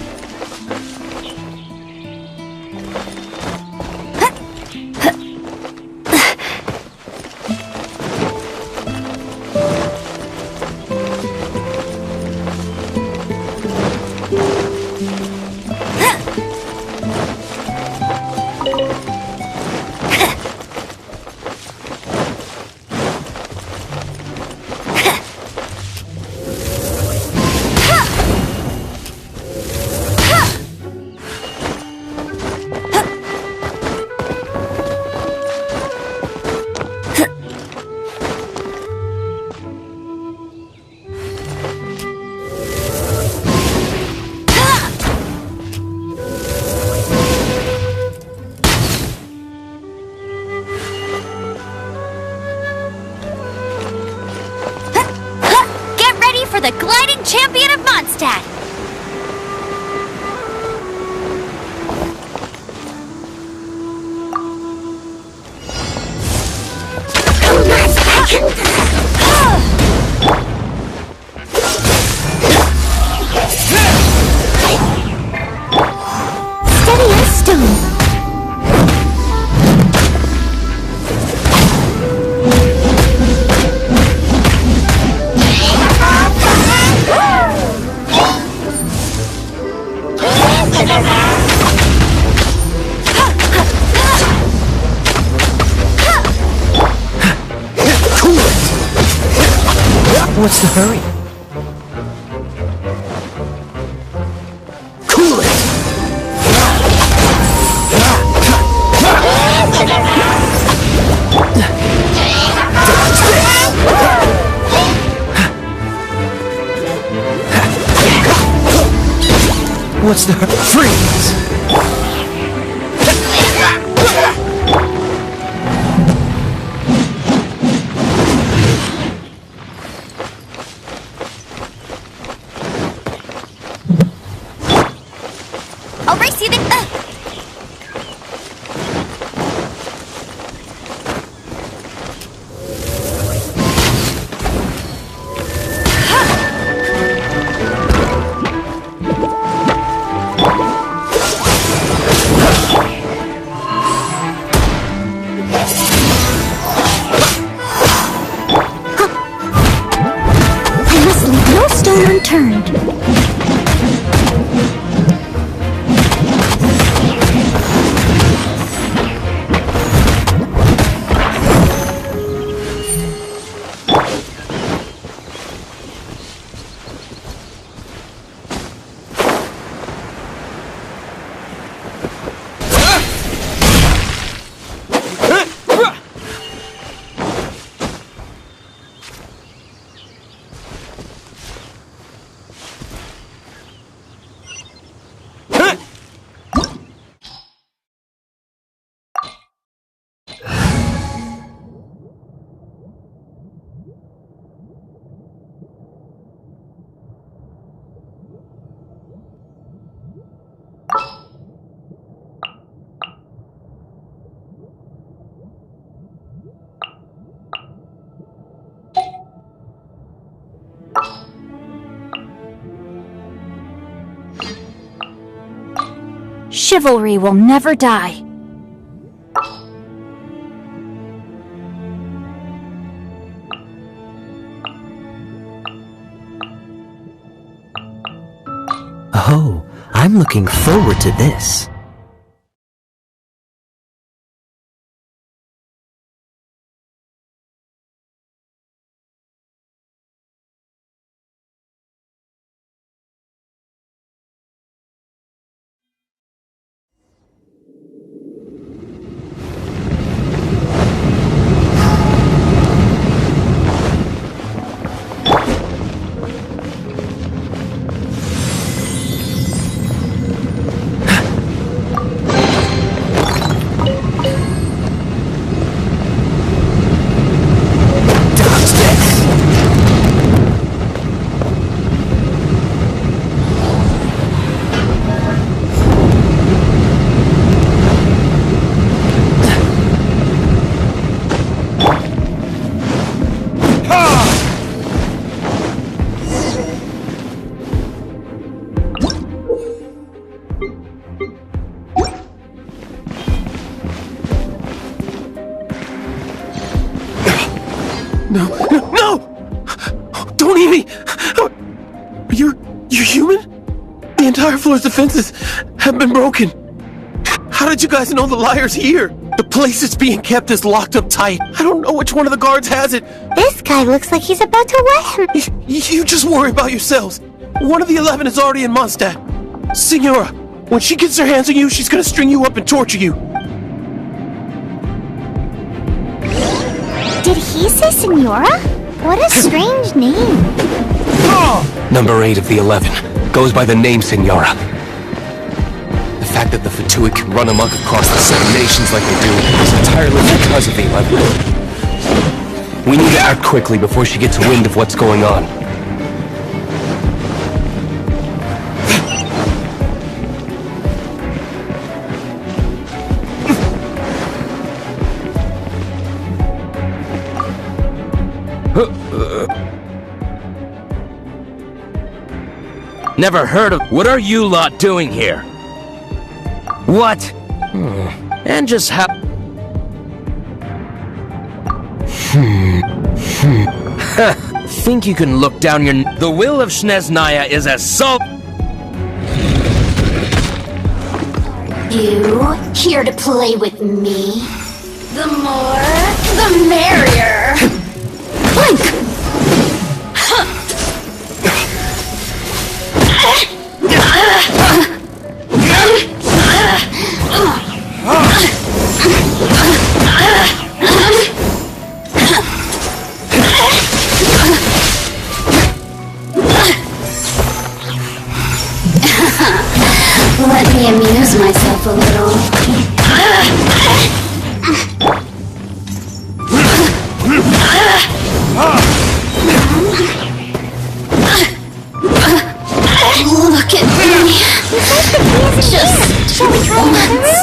S3: For the gliding champion of Mondstadt! Come on, stone.
S10: What's the hurry? Cool it! What's the hurry? Freeze!
S3: I'll race you then. I must leave no stone unturned.
S1: Chivalry will never die.
S12: Oh, I'm looking forward to this.
S11: No! Don't eat me! You're human? The entire floor's defenses have been broken. How did you guys know the liar's here? The place it's being kept is locked up tight. I don't know which one of the guards has it.
S3: This guy looks like he's about to let him.
S11: You just worry about yourselves. One of the 11 is already in Mondstadt. Signora, when she gets her hands on you, she's gonna string you up and torture you.
S3: Did he say Signora? What a strange name.
S10: Number 8 of the 11 goes by the name Signora. The fact that the Fatui can run amok across the 7 nations like they do is entirely because of the 11. We need to act quickly before she gets wind of what's going on.
S13: Never heard of... What are you lot doing here? What?
S11: and just how... Think you can look down your... The will of Snezhnaya is as salt...
S3: You here to play with me? The more, the merrier. Blink! Let me amuse myself a little. Look at me. Just shall we try another room?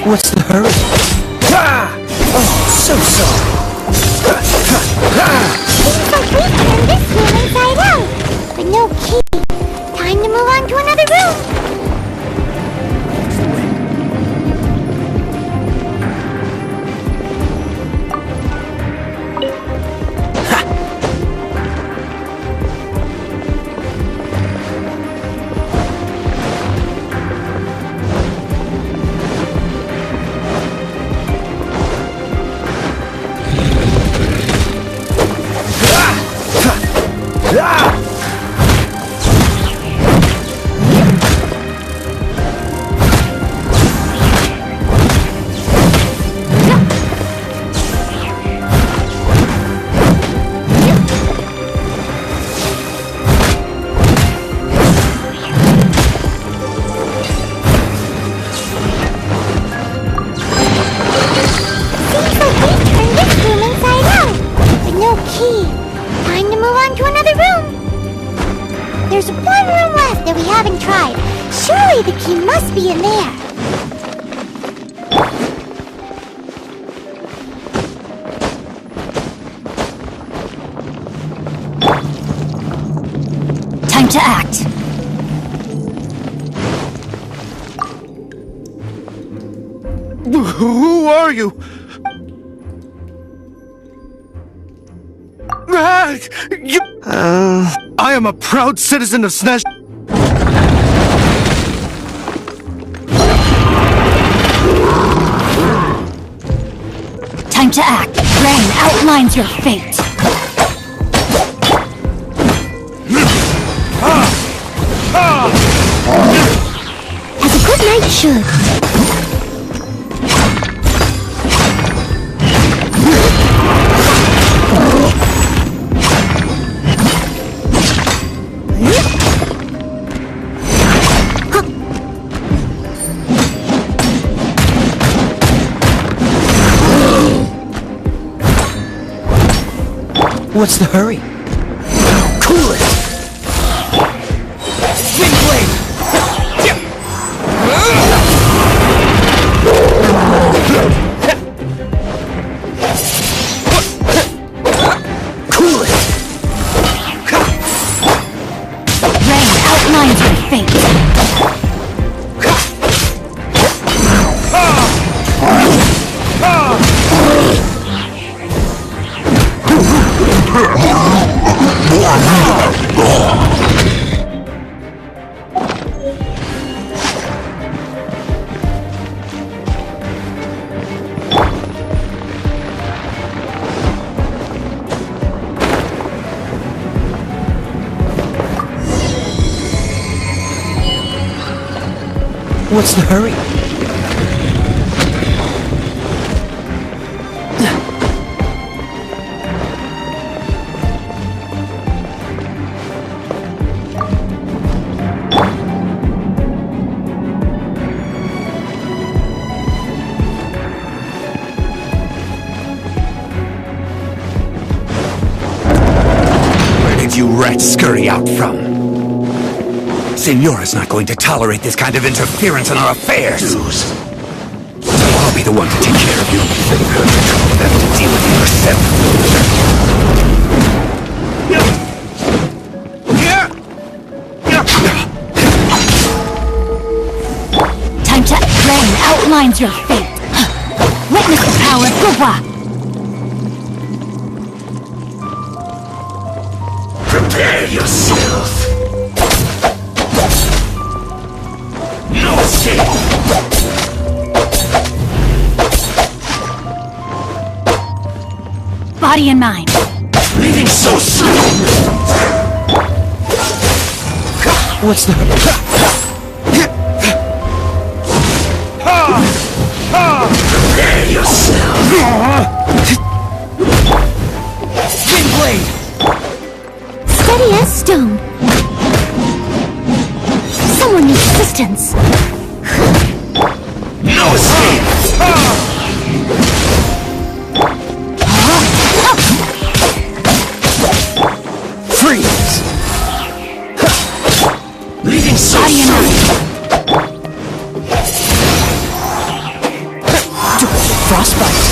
S12: What's the hurry? Oh, so sorry.
S3: Seems like we turned this room inside out, but no key. Time to move on to another room. There's one room left that we haven't tried. Surely the key must be in there.
S1: Time to act.
S11: Who are you? I am a proud citizen of Snesh.
S1: Time to act. Rain outlines your fate.
S3: As a good knight should.
S12: What's the hurry? Cool it! Swing blade! Cool it!
S1: Rain outlines your fate.
S12: What's the hurry?
S13: Where did you rats scurry out from? Senora's not going to tolerate this kind of interference in our affairs. So I'll be the one to take care of you. You'll have to deal with it yourself.
S3: Time to rain outlines your fate. Witness the power of Gugwa.
S13: Prepare yourself. No escape!
S3: Body and mind.
S13: Leaving so soon!
S12: What's the...
S13: Prepare yourself!
S12: Spin blade!
S3: Steady as stone. Someone needs assistance.
S13: No escape!
S12: Freeze!
S13: Leaving so soon!
S12: Frostbite!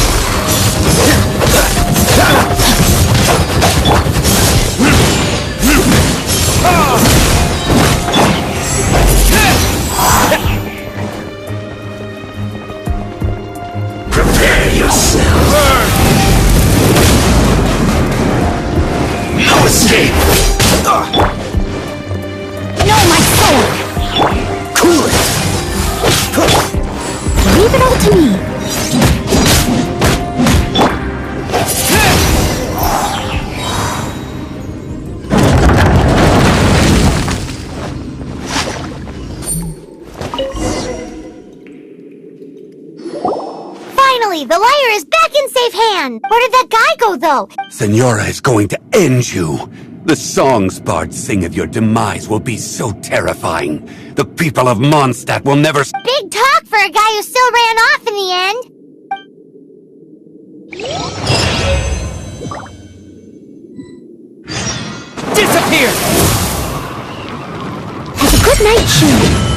S13: Prepare yourself! No escape!
S3: Know my soul.
S13: Cool it!
S3: Leave it all to me. Finally, the liar is back in safe hands. Where did that guy go, though?
S13: Senora is going to end you. The songs bards sing of your demise will be so terrifying. The people of Mondstadt will never...
S3: Big talk for a guy who still ran off in the end.
S12: Disappear!
S3: Have a good night, Shun.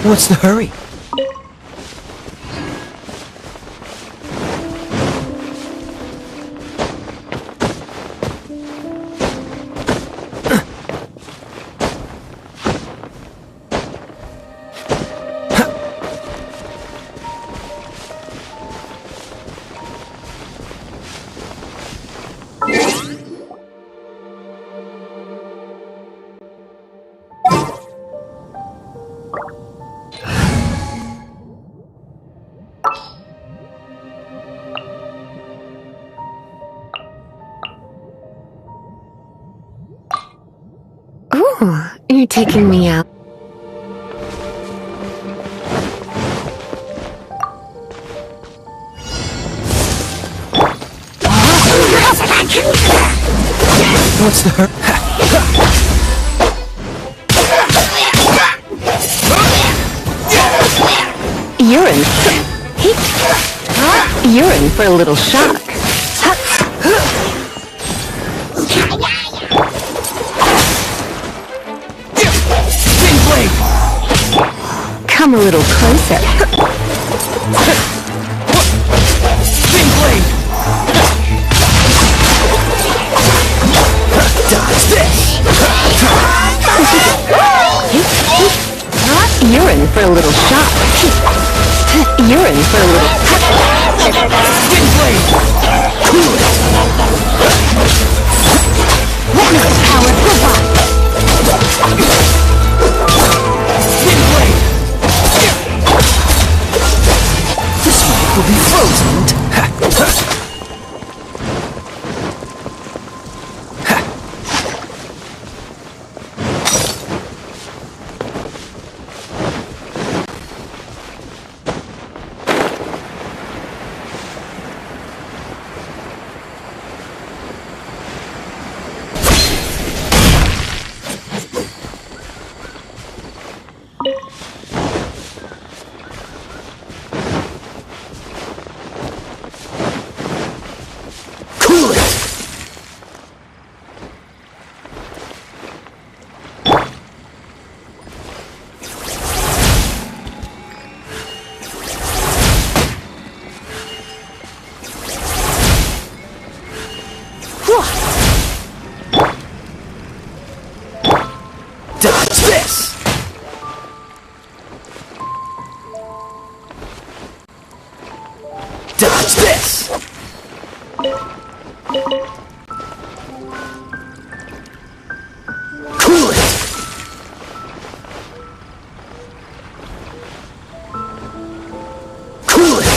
S12: What's the hurry?
S2: Ooh, you're taking me out.
S12: What's the hurry?
S2: You're in for a little shock. Come a little closer. You're in for a little shock. You're in for a little...
S11: Spin blade! Cool it!
S3: Witness power provide.
S11: Spin blade! This one will be frozen. Dodge this! Dodge this! Cool it! Cool it!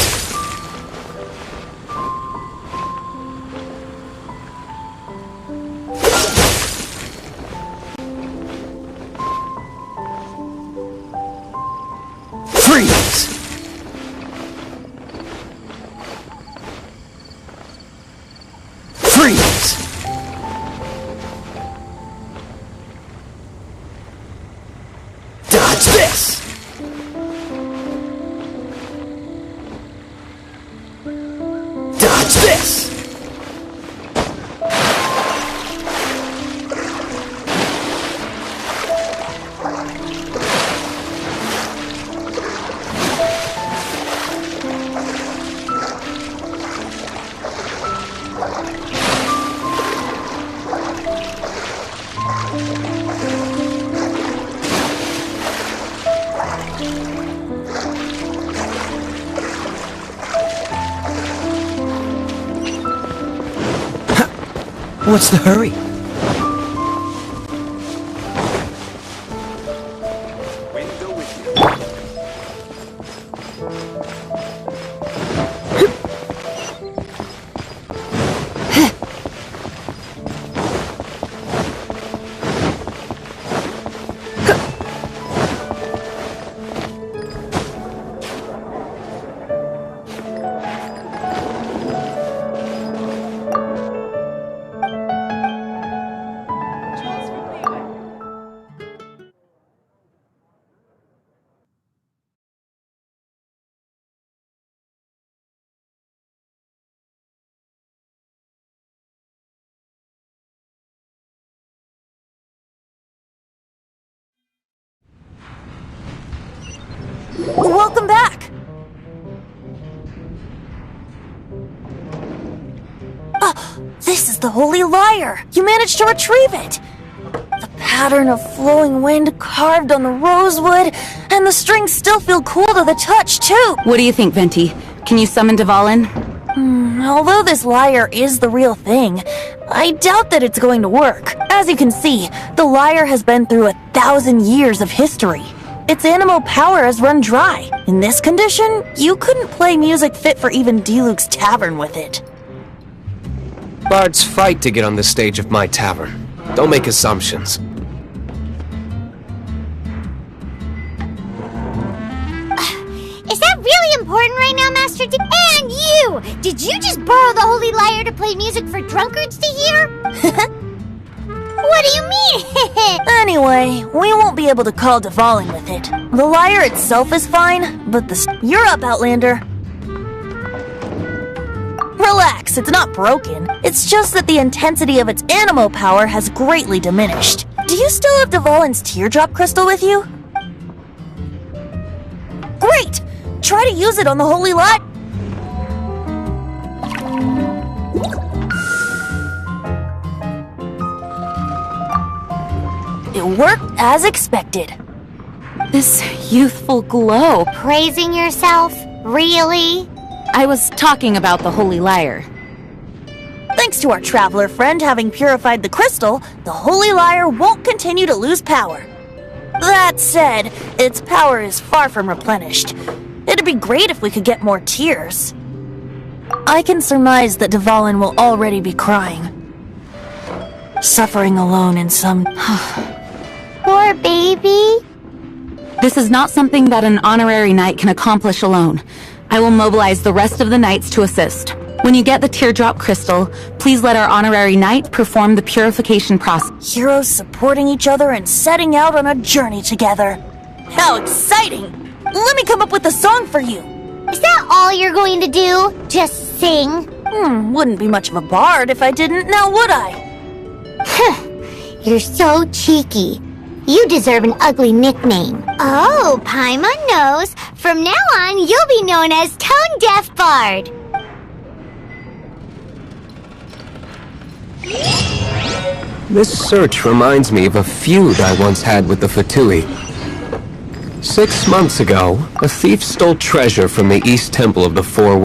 S11: Freeze! Freeze! Dodge this! Dodge this!
S12: What's the hurry?
S6: Welcome back! This is the Holy Lyre! You managed to retrieve it! The pattern of flowing wind carved on the rosewood, and the strings still feel cool to the touch, too!
S1: What do you think, Venti? Can you summon Dvalin?
S6: Although this lyre is the real thing, I doubt that it's going to work. As you can see, the lyre has been through 1,000 years of history. Its animal power has run dry. In this condition, you couldn't play music fit for even Diluc's tavern with it.
S10: Bards fight to get on the stage of my tavern. Don't make assumptions.
S3: Is that really important right now, Master D? And you! Did you just borrow the Holy Lyre to play music for drunkards to hear? What do you mean?
S6: Anyway, we won't be able to call Dvalin with it. The lyre itself is fine, but You're up, Outlander. Relax, it's not broken. It's just that the intensity of its animo power has greatly diminished. Do you still have Dvalin's teardrop crystal with you? Great! Try to use it on the Holy Lyre. It worked as expected.
S1: This youthful glow.
S3: Praising yourself? Really?
S1: I was talking about the Holy Lyre.
S6: Thanks to our traveler friend having purified the crystal, the Holy Lyre won't continue to lose power. That said, its power is far from replenished. It'd be great if we could get more tears. I can surmise that Dvalin will already be crying. Suffering alone in some...
S3: Poor baby.
S1: This is not something that an honorary knight can accomplish alone. I will mobilize the rest of the knights to assist. When you get the teardrop crystal, please let our honorary knight perform the purification process.
S6: Heroes supporting each other and setting out on a journey together. How exciting! Let me come up with a song for you.
S3: Is that all you're going to do? Just sing?
S6: Wouldn't be much of a bard if I didn't, now would I?
S3: You're so cheeky. You deserve an ugly nickname. Oh, Paimon knows. From now on, you'll be known as Tone Deaf Bard.
S10: This search reminds me of a feud I once had with the Fatui. 6 months ago, a thief stole treasure from the East Temple of the Four